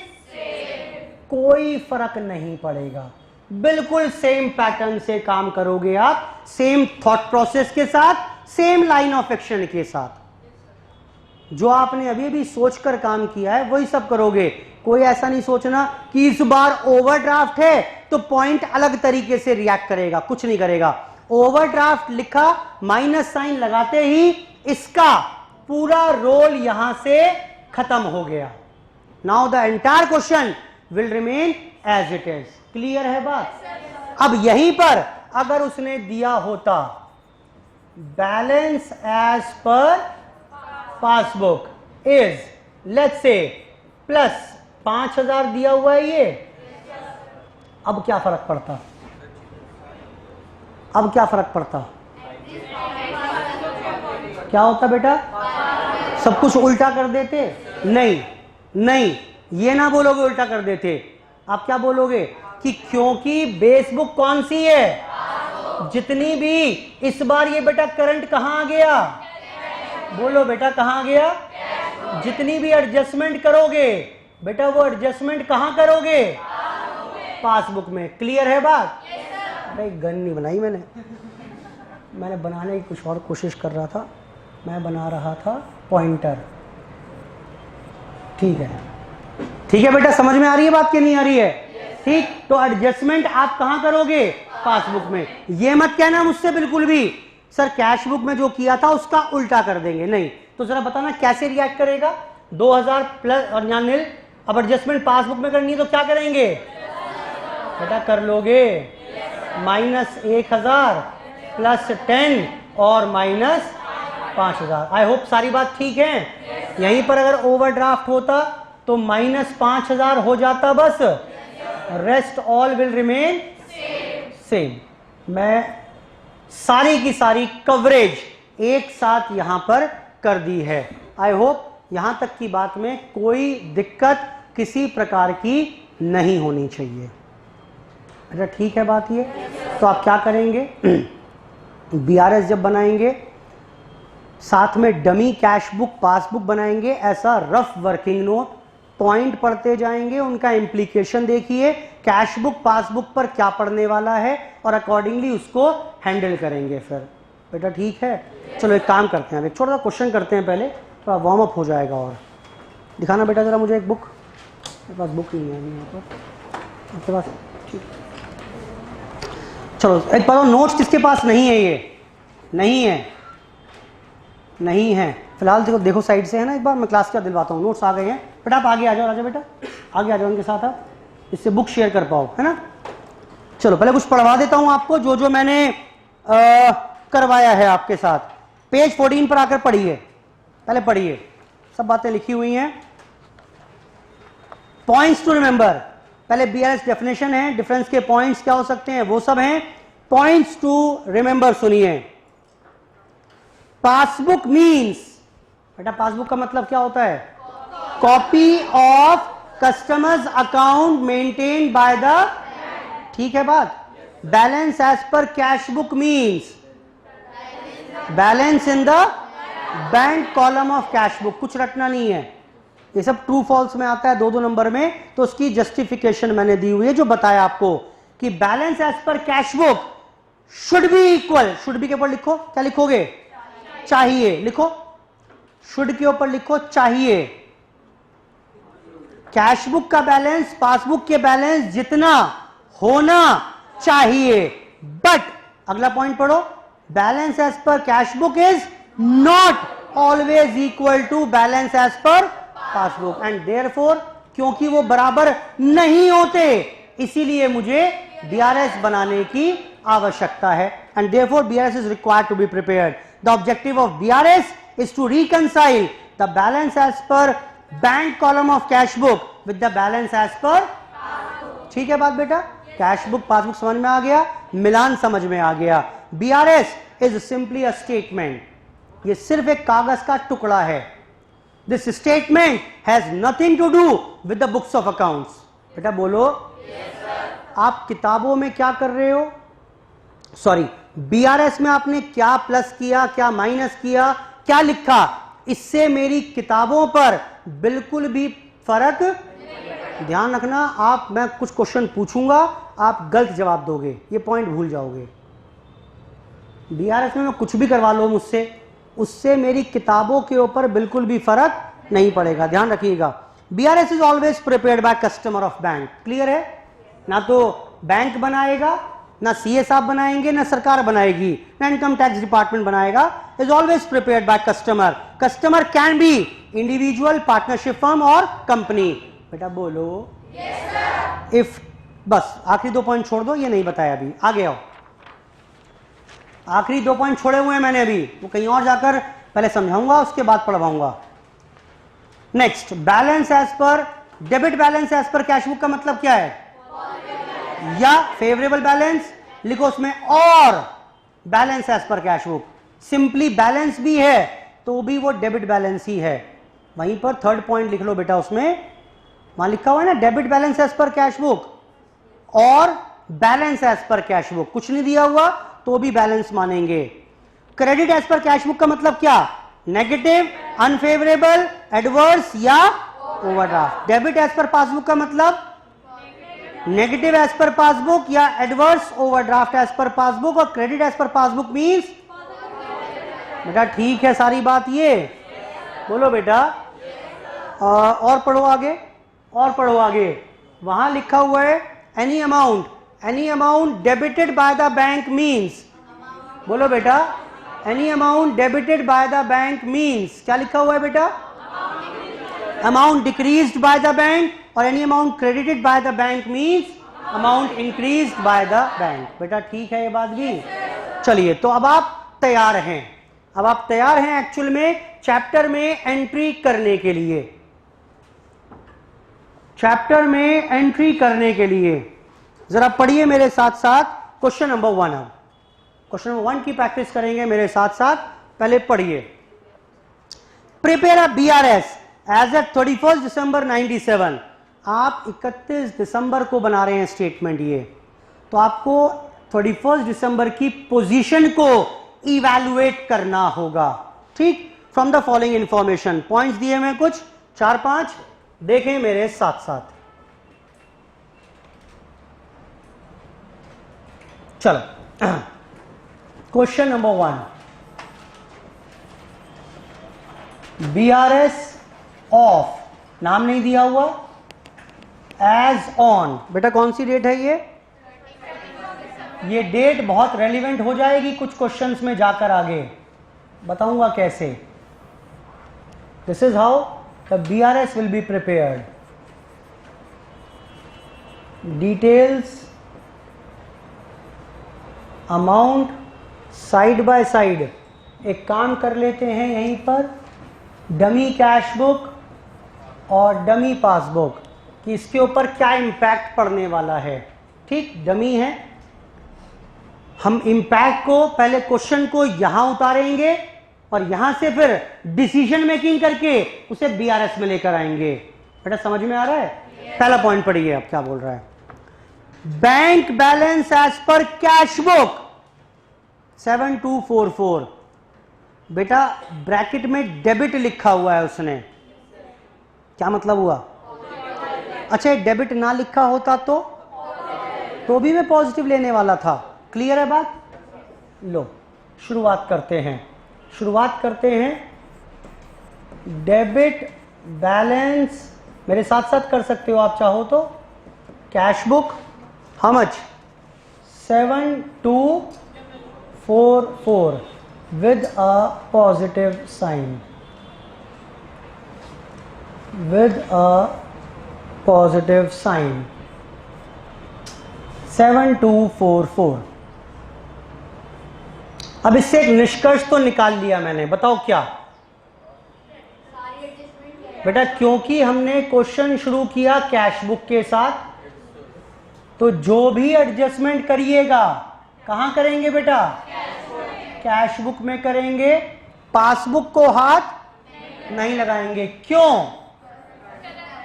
कोई फर्क नहीं पड़ेगा, बिल्कुल सेम पैटर्न से काम करोगे आप, सेम थॉट प्रोसेस के साथ, सेम लाइन ऑफ एक्शन के साथ। जो आपने अभी अभी सोचकर काम किया है वही सब करोगे। कोई ऐसा नहीं सोचना कि इस बार ओवरड्राफ्ट है तो पॉइंट अलग तरीके से रिएक्ट करेगा, कुछ नहीं करेगा। ओवरड्राफ्ट लिखा, माइनस साइन लगाते ही इसका पूरा रोल यहां से खत्म हो गया। Now the entire question will remain as it is. Clear है बात? अब यहीं पर अगर उसने दिया होता balance as per passbook is let's say plus 5000 दिया हुआ है ये, अब क्या फर्क पड़ता? अब क्या फर्क पड़ता? क्या होता बेटा? सब कुछ उल्टा कर देते? नहीं नहीं, ये ना बोलोगे उल्टा कर देते, आप क्या बोलोगे कि क्योंकि बेस बुक कौन सी है, जितनी भी इस बार ये बेटा करंट कहां आ गया, बोलो बेटा कहां आ गया, जितनी भी एडजस्टमेंट करोगे बेटा वो एडजस्टमेंट कहां करोगे, पासबुक में। क्लियर है बात? अरे गन नहीं बनाई मैंने बनाने की कुछ और कोशिश कर रहा था, मैं बना रहा था पॉइंटर। ठीक है बेटा, समझ में आ रही है बात कि नहीं आ रही है? ठीक, तो एडजस्टमेंट आप कहां करोगे, पासबुक में। ये मत कहना मुझसे बिल्कुल भी सर कैश बुक में जो किया था उसका उल्टा कर देंगे, नहीं। तो जरा बताना कैसे रिएक्ट करेगा। 2000 प्लस और यहाँ नील, अब एडजस्टमेंट पासबुक में करनी है तो क्या करेंगे बेटा, कर लोगे -1000 प्लस 10 और -5000। आई होप सारी बात ठीक है। यहीं पर अगर ओवरड्राफ्ट होता तो -5000 हो जाता बस, rest all will remain same. मैं सारी की सारी कवरेज एक साथ यहां पर कर दी है। आई होप यहां तक की बात में कोई दिक्कत किसी प्रकार की नहीं होनी चाहिए। अच्छा ठीक है बात ये। तो आप क्या करेंगे, बीआरएस जब बनाएंगे साथ में डमी कैश बुक पासबुक बनाएंगे, ऐसा रफ वर्किंग नोट, पॉइंट पढ़ते जाएंगे, उनका इम्प्लीकेशन देखिए, कैश बुक पासबुक पर क्या पढ़ने वाला है और अकॉर्डिंगली उसको हैंडल करेंगे फिर। बेटा ठीक है, चलो एक काम करते हैं, एक छोटा सा क्वेश्चन करते हैं पहले, थोड़ा वार्म अप हो जाएगा। और दिखाना बेटा जरा मुझे एक बुक, मेरे पास बुक नहीं है अभी यहाँ पर आपके पास। ठीक, चलो एक बार नोट्स किसके पास नहीं है, ये नहीं है फिलहाल। देखो साइड से है ना, एक बार मैं क्लास का दिलवाता हूँ, नोट्स आ गए हैं। बेटा आप आगे आ जाओ, राजा बेटा आगे आ जाओ उनके साथ, आप इससे बुक शेयर कर पाओ, है ना। चलो पहले कुछ पढ़वा देता हूँ आपको जो जो मैंने करवाया है आपके साथ। पेज 14 पर आकर पढ़िए, पहले पढ़िए, सब बातें लिखी हुई हैं। पॉइंट्स टू रिमेंबर, पहले बीआरएस डेफिनेशन है, डिफरेंस के पॉइंट्स क्या हो सकते हैं वो सब हैं। पॉइंट्स टू रिमेंबर सुनिए। पासबुक मीन्स, बेटा पासबुक का मतलब क्या होता है, copy of customer's account maintain by the, ठीक है बात। Balance as per cash book means balance in the bank column of cash book. कुछ रटना नहीं है, ये सब ट्रू फॉल्स में आता है 2-2 नंबर में, तो उसकी जस्टिफिकेशन मैंने दी हुई है जो बताया आपको कि balance as per cash book should be equal, should be के ऊपर लिखो, क्या लिखोगे, चाहिए लिखो, शुड के ऊपर लिखो चाहिए। कैश बुक का बैलेंस पासबुक के बैलेंस जितना होना चाहिए, बट अगला पॉइंट पढ़ो, balance as per cash book is not always equal to balance as per passbook and therefore, क्योंकि वो बराबर नहीं होते इसीलिए मुझे बीआरएस बनाने की आवश्यकता है। And therefore BRS is required to be prepared. The objective of BRS is to reconcile the balance as per bank column of cash book with the balance as per, ठीक है बात बेटा, कैश बुक पासबुक समझ में आ गया, मिलान समझ में आ गया। BRS is simply a statement, ये सिर्फ एक कागज का टुकड़ा है। This statement has nothing to do with the books of accounts. बेटा बोलो आप किताबों में क्या कर रहे हो, सॉरी बीआरएस में आपने क्या प्लस किया, क्या माइनस किया, क्या लिखा, इससे मेरी किताबों पर बिल्कुल भी फर्क। ध्यान रखना, आप मैं कुछ क्वेश्चन पूछूंगा, आप गलत जवाब दोगे, ये पॉइंट भूल जाओगे। बीआरएस में मैं कुछ भी करवा लो मुझसे, उससे मेरी किताबों के ऊपर बिल्कुल भी फर्क नहीं पड़ेगा, ध्यान रखिएगा। BRS is always prepared by customer of bank. Clear है? ना तो बैंक बनाएगा, ना सीए साहब बनाएंगे, ना सरकार बनाएगी, ना इनकम टैक्स डिपार्टमेंट बनाएगा। Is always prepared by customer. Customer can be individual, partnership firm और कंपनी। बेटा बोलो yes, sir. इफ बस आखिरी 2 पॉइंट छोड़ दो, ये नहीं बताया अभी, आगे आओ। आखिरी 2 पॉइंट छोड़े हुए हैं मैंने अभी, वो कहीं और जाकर पहले समझाऊंगा, उसके बाद पढ़वाऊंगा। Next, balance as per debit balance as per cash book का मतलब क्या है? या फेवरेबल बैलेंस लिखो उसमें, और balance as per cash book. Simply balance भी है तो भी वो डेबिट बैलेंस ही है। वहीं पर थर्ड पॉइंट लिख लो बेटा, उसमें वहां लिखा हुआ है ना, debit balance as per cash book और balance as per cash book. कुछ नहीं दिया हुआ तो भी बैलेंस मानेंगे। Credit as per cash book का मतलब क्या? नेगेटिव, अनफेवरेबल, एडवर्स या overdraft. Debit as per passbook का मतलब नेगेटिव एज पर पासबुक या adverse overdraft as per passbook, और credit as per passbook means. बेटा ठीक है सारी बात, ये बोलो बेटा। और पढ़ो आगे, और पढ़ो आगे। वहां लिखा हुआ है any amount debited by the bank means. बोलो बेटा, any amount debited by the bank means. क्या लिखा हुआ है बेटा? Amount decreased by the bank, और any amount credited by the bank means amount increased by the bank. बेटा ठीक है ये बात भी। चलिए, तो अब आप तैयार हैं, अब आप तैयार हैं एक्चुअल में चैप्टर में एंट्री करने के लिए। चैप्टर में एंट्री करने के लिए जरा पढ़िए मेरे साथ साथ क्वेश्चन नंबर 1। अब क्वेश्चन नंबर 1 की प्रैक्टिस करेंगे मेरे साथ साथ। पहले पढ़िए, prepare a BRS as at 31 दिसंबर 97। आप 31 दिसंबर को बना रहे हैं स्टेटमेंट, ये तो आपको 31 दिसंबर की पोजीशन को इवैल्यूएट करना होगा। ठीक, from the following information. Points दिए मैं कुछ 4-5, देखें मेरे साथ साथ। चलो, क्वेश्चन नंबर 1, बीआरएस ऑफ, नाम नहीं दिया हुआ, एज ऑन। बेटा कौन सी डेट है ये डेट बहुत रेलिवेंट हो जाएगी कुछ क्वेश्चंस में जाकर, आगे बताऊंगा कैसे। This is how the BRS will be prepared. Details, amount side by side. एक काम कर लेते हैं यहीं पर, डमी कैश बुक और डमी पासबुक कि इसके ऊपर क्या इम्पैक्ट पड़ने वाला है। ठीक, डमी है, हम इम्पैक्ट को पहले क्वेश्चन को यहां उतारेंगे और यहां से फिर डिसीजन मेकिंग करके उसे बीआरएस में लेकर आएंगे। बेटा समझ में आ रहा है? पहला पॉइंट पढ़िए, अब क्या बोल रहा है। Bank balance as per cash book 7244। बेटा ब्रैकेट में डेबिट लिखा हुआ है उसने, क्या मतलब हुआ? अच्छा, डेबिट ना लिखा होता तो भी मैं पॉजिटिव लेने वाला था। क्लियर है बात? लो शुरुआत करते हैं। डेबिट बैलेंस मेरे साथ साथ कर सकते हो आप चाहो तो। Cash book how much? 7244 with a positive sign, with a positive sign 7244। अब इससे एक निष्कर्ष तो निकाल लिया मैंने, बताओ क्या? बेटा क्योंकि हमने क्वेश्चन शुरू किया कैश बुक के साथ, तो जो भी एडजस्टमेंट करिएगा कहां करेंगे बेटा? कैश बुक में करेंगे, पासबुक को हाथ नहीं लगाएंगे। क्यों?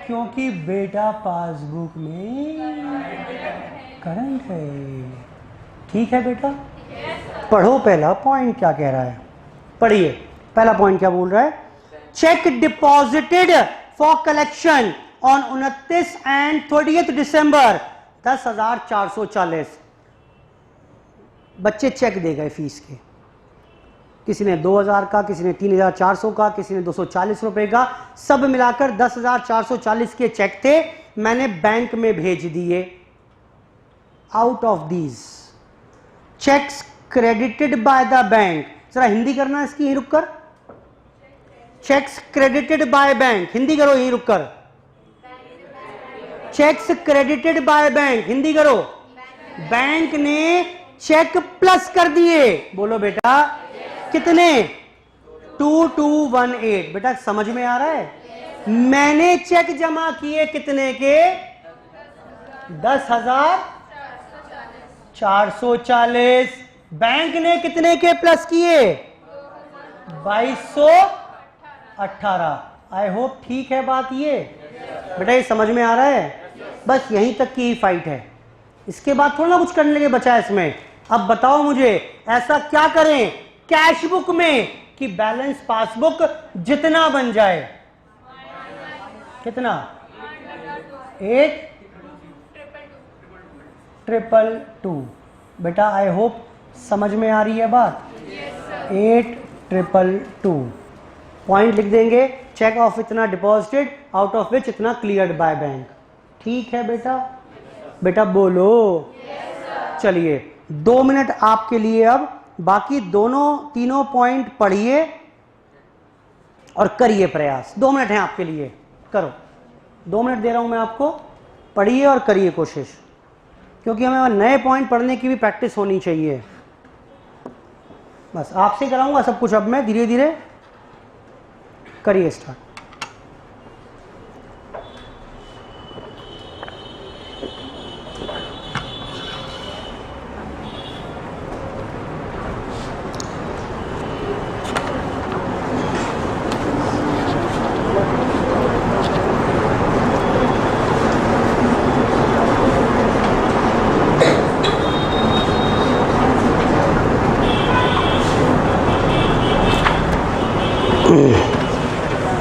क्योंकि बेटा पासबुक में करंट है। ठीक है बेटा, पढ़ो पहला पॉइंट क्या कह रहा है, पढ़िए। पहला पॉइंट क्या बोल रहा है? Check deposited for collection on 29 and 30 दिसंबर 10,440। बच्चे चेक दे गए फीस के, किसी ने 2,000 का, किसी ने 3,400 का, किसी ने 240 रुपए का, सब मिलाकर 10,440 के चेक थे, मैंने बैंक में भेज दिए। Out of these cheques credited by the bank, जरा हिंदी करना इसकी, यहीं रुककर। Cheques credited by bank, Hindi करो यहीं रुककर। Cheques credited by bank, Hindi करो। बैंक ने चेक प्लस कर दिए, बोलो बेटा कितने? 2218। बेटा समझ में आ रहा है? मैंने चेक जमा किए कितने के? 10,440। बैंक ने कितने के प्लस किए? 2218। आई होप ठीक है बात ये। बेटा ये समझ में आ रहा है? बस यहीं तक की ही फाइट है, इसके बाद थोड़ा ना कुछ करने के बचा है इसमें। अब बताओ मुझे ऐसा क्या करें कैश बुक में कि बैलेंस पासबुक जितना बन जाए। कितना? 8,222। बेटा आई होप समझ में आ रही है बात। 8,222 पॉइंट लिख देंगे, चेक ऑफ इतना डिपॉजिटेड, आउट ऑफ विच इतना क्लियर्ड बाय बैंक। ठीक है बेटा? बेटा बोलो। चलिए 2 मिनट आपके लिए, अब बाकी तीनों पॉइंट पढ़िए और करिए प्रयास। 2 मिनट हैं आपके लिए, करो। 2 मिनट दे रहा हूं मैं आपको, पढ़िए और करिए कोशिश, क्योंकि हमें नए पॉइंट पढ़ने की भी प्रैक्टिस होनी चाहिए। बस आपसे कराऊंगा सब कुछ अब मैं, धीरे धीरे करिए स्टार्ट।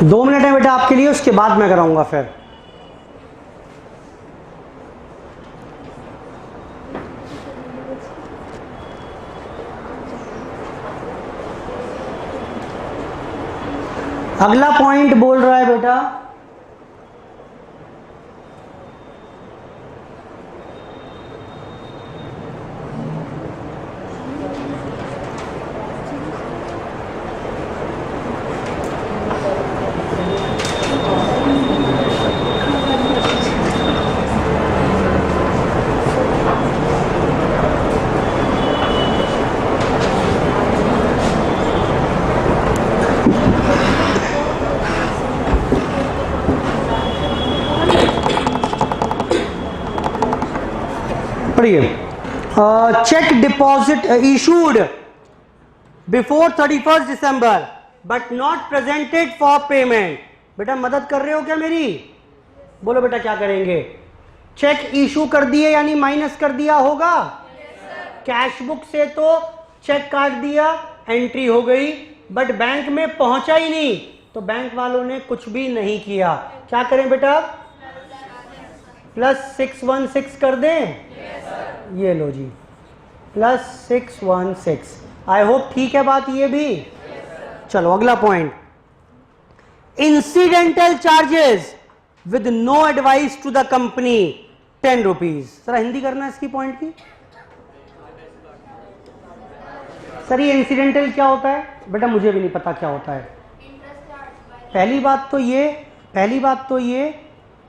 दो मिनट है बेटा आपके लिए, उसके बाद मैं कराऊंगा फिर। अगला पॉइंट बोल रहा है बेटा चेक डिपॉजिट इशूड बिफोर 31 दिसंबर but not presented for payment. बेटा मदद कर रहे हो क्या मेरी? बोलो बेटा क्या करेंगे? चेक इशू कर दिए यानी माइनस कर दिया होगा। कैश बुक से तो चेक काट दिया, एंट्री हो गई, बट बैंक में पहुंचा ही नहीं, तो बैंक वालों ने कुछ भी नहीं किया। क्या करें बेटा? +616 कर दें? ये लो जी, +616। आई होप ठीक है बात ये भी। चलो अगला point, incidental charges with no advice to the company 10 rupees. Sir Hindi करना इसकी पॉइंट की। सर ये इंसिडेंटल क्या होता है? बेटा मुझे भी नहीं पता क्या होता है। पहली बात तो ये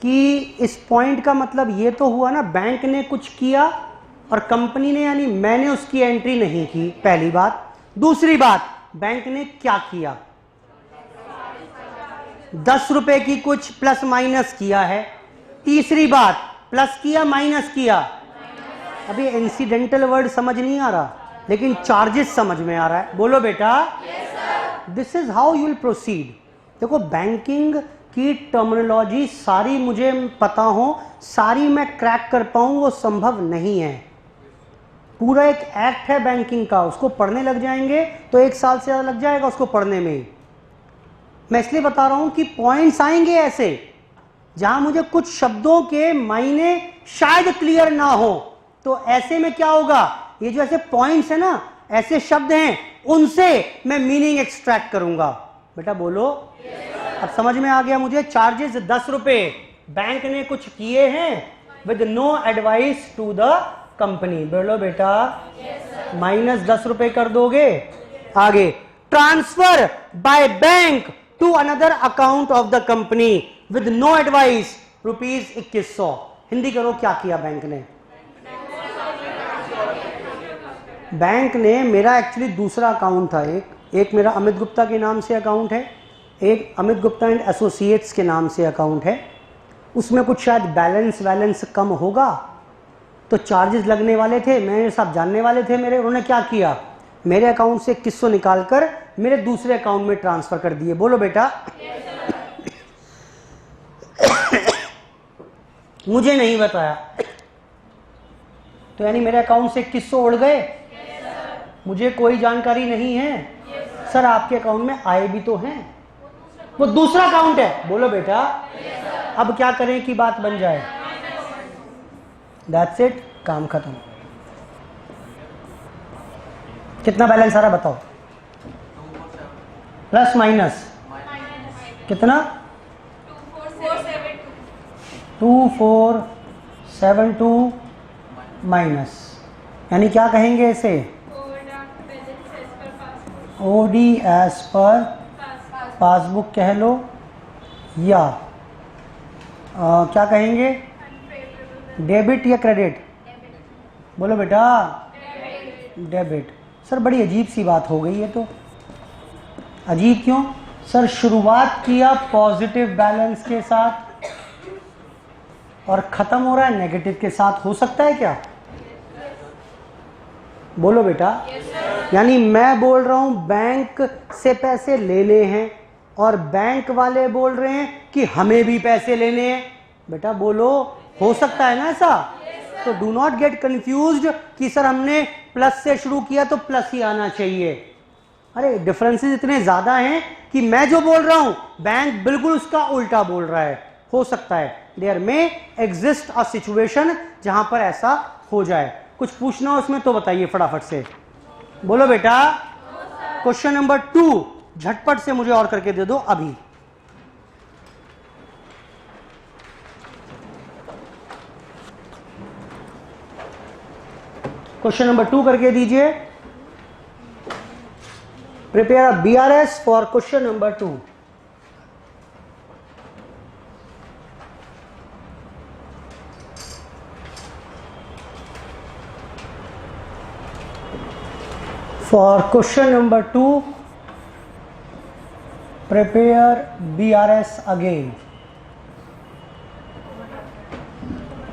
कि इस पॉइंट का मतलब ये तो हुआ ना, बैंक ने कुछ किया और कंपनी ने यानी मैंने उसकी एंट्री नहीं की, पहली बात। दूसरी बात, बैंक ने क्या किया? 10 रुपए की कुछ प्लस माइनस किया है। तीसरी बात, प्लस किया माइनस किया। अभी इंसिडेंटल वर्ड समझ नहीं आ रहा, लेकिन चार्जेस समझ में आ रहा है। बोलो बेटा। This is how you will proceed. देखो बैंकिंग की टर्मिनोलॉजी सारी मुझे पता हो, सारी मैं क्रैक कर पाऊं, वो संभव नहीं है। पूरा एक एक्ट है बैंकिंग का, उसको पढ़ने लग जाएंगे तो 1 साल से ज़्यादा लग जाएगा उसको पढ़ने में। मैं इसलिए बता रहा हूं कि पॉइंट्स आएंगे ऐसे जहां मुझे कुछ शब्दों के मायने शायद क्लियर ना हो, तो ऐसे में क्या होगा, ये जो ऐसे पॉइंट्स है ना, ऐसे शब्द हैं, उनसे मैं मीनिंग एक्सट्रैक्ट करूंगा। बेटा बोलो, अब समझ में आ गया मुझे। चार्जेस 10 रुपए, बैंक ने कुछ किए हैं with no advice to the company. बोलो बेटा, -10 रुपए कर दोगे। आगे, transfer by bank to another account of the company with no advice ₹2100। Hindi करो, क्या किया बैंक ने? बैंक ने, मेरा एक्चुअली दूसरा अकाउंट था, एक मेरा अमित गुप्ता के नाम से अकाउंट है, एक अमित गुप्ता एंड एसोसिएट्स के नाम से अकाउंट है। उसमें कुछ शायद बैलेंस कम होगा, तो चार्जेस लगने वाले थे, मैंने सब जानने वाले थे मेरे। उन्होंने क्या किया, मेरे अकाउंट से 2100 निकालकर मेरे दूसरे अकाउंट में ट्रांसफर कर दिए। बोलो बेटा, मुझे नहीं बताया, तो यानी मेरे अकाउंट से 2100 उड़ गए। मुझे कोई जानकारी नहीं है। सर आपके अकाउंट में आए भी तो हैं, वो दूसरा अकाउंट है। बोलो बेटा, अब क्या करें कि बात बन जाए? दैट्स इट, काम खत्म। कितना बैलेंस आ रहा बताओ? प्लस माइनस कितना? 2472 माइनस, यानी क्या कहेंगे इसे? ओडी एज पर पासबुक कह लो, या क्या कहेंगे? डेबिट या क्रेडिट? बोलो बेटा, डेबिट। सर बड़ी अजीब सी बात हो गई है। तो अजीब क्यों? सर शुरुआत किया पॉजिटिव बैलेंस के साथ और खत्म हो रहा है नेगेटिव के साथ। हो सकता है क्या? बोलो बेटा। यानी मैं बोल रहा हूं बैंक से पैसे लेने हैं और बैंक वाले बोल रहे हैं कि हमें भी पैसे लेने हैं। बेटा बोलो, हो सकता है ना ऐसा? तो डू नॉट गेट कंफ्यूज्ड कि सर हमने प्लस से शुरू किया तो प्लस ही आना चाहिए। अरे डिफरेंसेस इतने ज्यादा हैं कि मैं जो बोल रहा हूं बैंक बिल्कुल उसका उल्टा बोल रहा है। हो सकता है, देयर में एग्जिस्ट अ सिचुएशन जहां पर ऐसा हो जाए। कुछ पूछना हो उसमें तो बताइए फटाफट से। बोलो बेटा। क्वेश्चन नंबर 2 झटपट से मुझे और करके दे दो अभी। क्वेश्चन नंबर 2 करके दीजिए। Prepare a BRS for question number 2। For question number 2, prepare BRS again।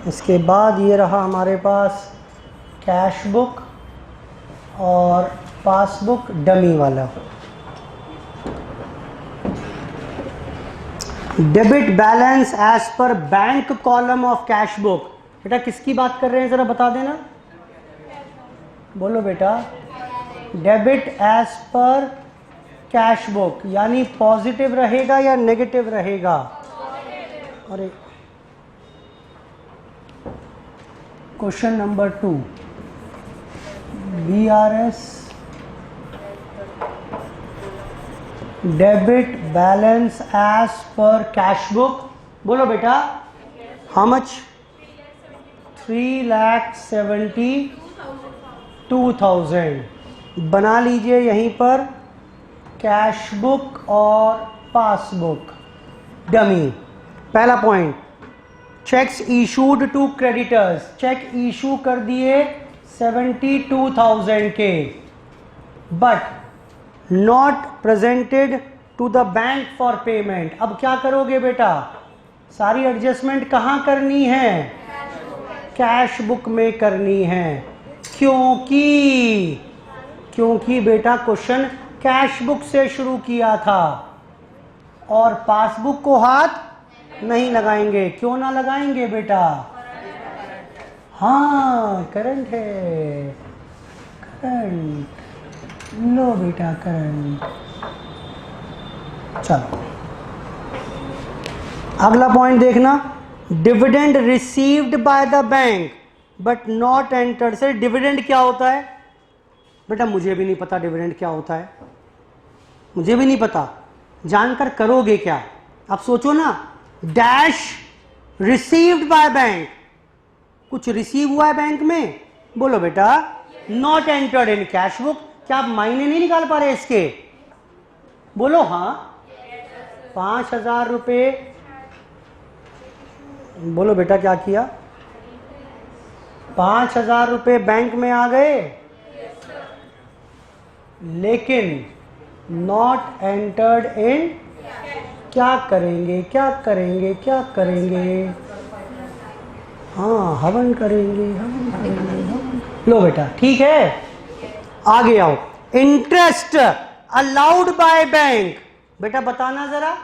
इसके बाद ये रहा हमारे पास कैश बुक और पासबुक डमी वाला। Debit balance as per bank column of cash book. बेटा किसकी बात कर रहे हैं जरा बता देना। बोलो बेटा। Debit as per cash book, यानी पॉजिटिव रहेगा या नेगेटिव रहेगा? अरे question number 2 BRS debit balance as per cash book. बोलो बेटा। How much? 3,72,000। बना लीजिए यहीं पर कैश बुक और पासबुक डमी। पहला point, cheques issued to creditors. Cheque issue कर दिए 72,000 के, but not presented to the bank for payment. अब क्या करोगे बेटा? सारी एडजस्टमेंट कहाँ करनी है? कैश बुक में करनी है। क्योंकि बेटा क्वेश्चन कैश बुक से शुरू किया था और पासबुक को हाथ नहीं लगाएंगे। क्यों ना लगाएंगे बेटा? हाँ करंट है, करंट लो बेटा, करंट चलो अगला पॉइंट देखना, dividend received by the bank but not entered. Sir dividend क्या होता है? बेटा मुझे भी नहीं पता डिविडेंड क्या होता है, मुझे भी नहीं पता, जानकर करोगे क्या? आप सोचो ना, डैश रिसीव्ड बाय बैंक, कुछ रिसीव हुआ है बैंक में, बोलो बेटा not entered in cash book. क्या आप मायने नहीं निकाल पा रहे इसके? बोलो हाँ। 5,000 रुपये, बोलो बेटा क्या किया? 5,000 रुपये बैंक में आ गए, लेकिन नॉट एंटर्ड इन, क्या करेंगे क्या करेंगे क्या करेंगे? हाँ हवन करेंगे, हवन करेंगे, हवन। लो बेटा ठीक है, आगे आओ। इंटरेस्ट अलाउड बाय बैंक, बेटा बताना जरा,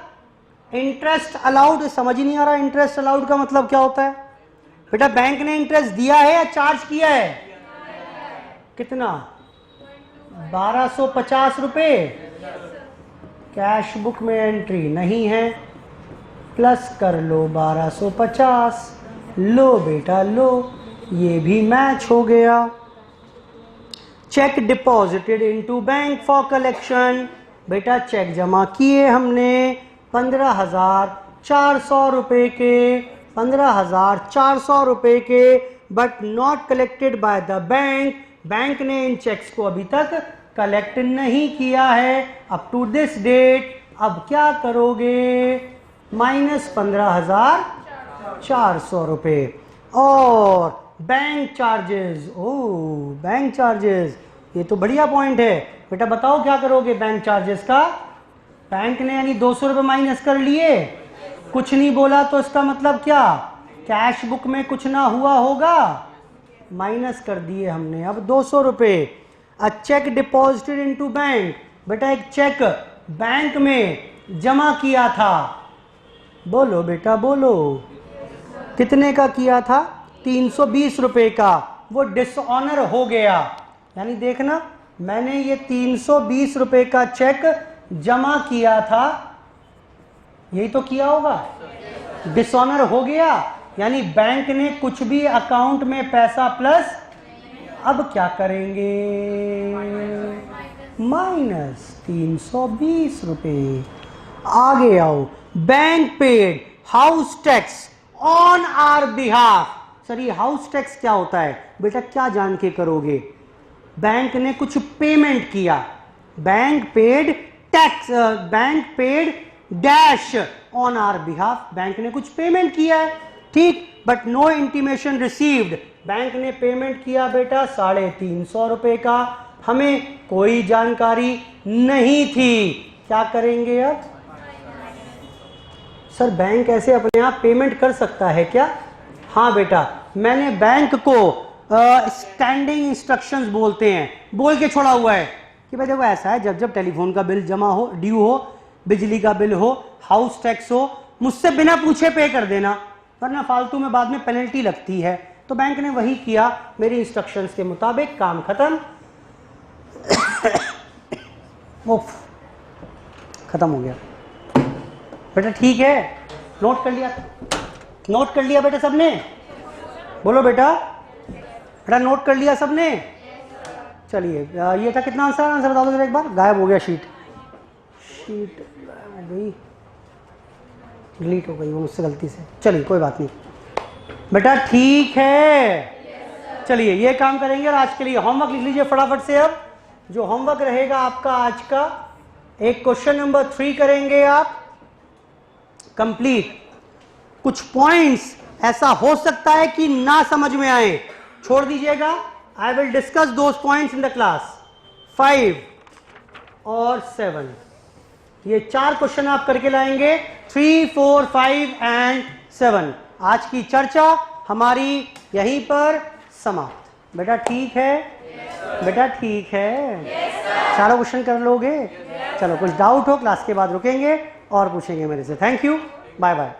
इंटरेस्ट अलाउड समझ ही नहीं आ रहा, इंटरेस्ट अलाउड का मतलब क्या होता है? बेटा बैंक ने इंटरेस्ट दिया है या चार्ज किया है? कितना? 1250 रुपये। कैश बुक में एंट्री नहीं है, प्लस कर लो 1250, लो बेटा लो, ये भी मैच हो गया। Check deposited into bank for collection, बेटा चेक जमा किए हमने 15,400 रुपये के, 15,400 रुपये के, but not collected by the bank, bank ने इन चेक्स को अभी तक कलेक्ट नहीं किया है अप टू दिस डेट। अब क्या करोगे? माइनस 15,400 रुपये। और बैंक चार्जेस, ओ बैंक चार्जेस, ये तो बढ़िया पॉइंट है बेटा, बताओ क्या करोगे बैंक चार्जेस का? बैंक ने यानी 200 रुपये माइनस कर लिए, कुछ नहीं बोला तो इसका मतलब क्या? कैश बुक में कुछ ना हुआ होगा, माइनस कर दिए हमने, अब 200 रुपये। अ चेक डिपॉजिटेड इनटू बैंक, बेटा एक चेक बैंक में जमा किया था, बोलो बेटा बोलो, कितने का किया था? 320 रुपये का, वो डिसऑनर हो गया। यानी देखना, मैंने ये 320 रुपये का चेक जमा किया था, यही तो किया होगा, डिसऑनर हो गया, यानी बैंक ने कुछ भी अकाउंट में पैसा प्लस, अब क्या करेंगे? माइनस 320 रुपये। आगे आओ, bank paid house tax on our behalf. Sir ये हाउस टैक्स क्या होता है? बेटा क्या जान के करोगे? बैंक ने कुछ पेमेंट किया, bank paid tax, bank paid dash on our behalf, bank ने कुछ पेमेंट किया है, ठीक, but no intimation received, bank ने पेमेंट किया बेटा 350 रुपये का, हमें कोई जानकारी नहीं थी, क्या करेंगे अब? सर बैंक ऐसे अपने आप पेमेंट कर सकता है क्या? हाँ बेटा, मैंने बैंक को स्टैंडिंग इंस्ट्रक्शंस बोलते हैं, बोल के छोड़ा हुआ है कि भाई देखो ऐसा है, जब जब टेलीफोन का बिल जमा हो, ड्यू हो, बिजली का बिल हो, हाउस टैक्स हो, मुझसे बिना पूछे पे कर देना, वरना फालतू में बाद में पेनल्टी लगती है। तो बैंक ने वही किया, मेरी इंस्ट्रक्शंस के मुताबिक, काम खत्म। उफ, खत्म हो गया बेटा, ठीक है, नोट कर लिया, नोट कर लिया बेटा सबने? बोलो बेटा, बेटा नोट कर लिया सबने? चलिए, ये था कितना आंसर? आंसर बता दो जरा एक बार, गायब हो गया शीट, शीट गायब हो गई, डिलीट हो गई वो मुझसे गलती से, चलिए कोई बात नहीं बेटा, ठीक है। चलिए ये काम करेंगे और आज के लिए होमवर्क लिख लीजिए फटाफट से। अब जो होमवर्क रहेगा आपका आज का, एक क्वेश्चन नंबर 3 करेंगे आप कंप्लीट। कुछ पॉइंट्स ऐसा हो सकता है कि ना समझ में आए, छोड़ दीजिएगा, I will discuss those points in the class. 5 और 7, ये 4 क्वेश्चन आप करके लाएंगे, 3, 4, 5 एंड 7। आज की चर्चा हमारी यहीं पर समाप्त। बेटा ठीक है? बेटा ठीक है? चारों क्वेश्चन कर लोगे? चलो, कुछ डाउट हो क्लास के बाद रुकेंगे और पूछेंगे मेरे से। Thank you, bye bye.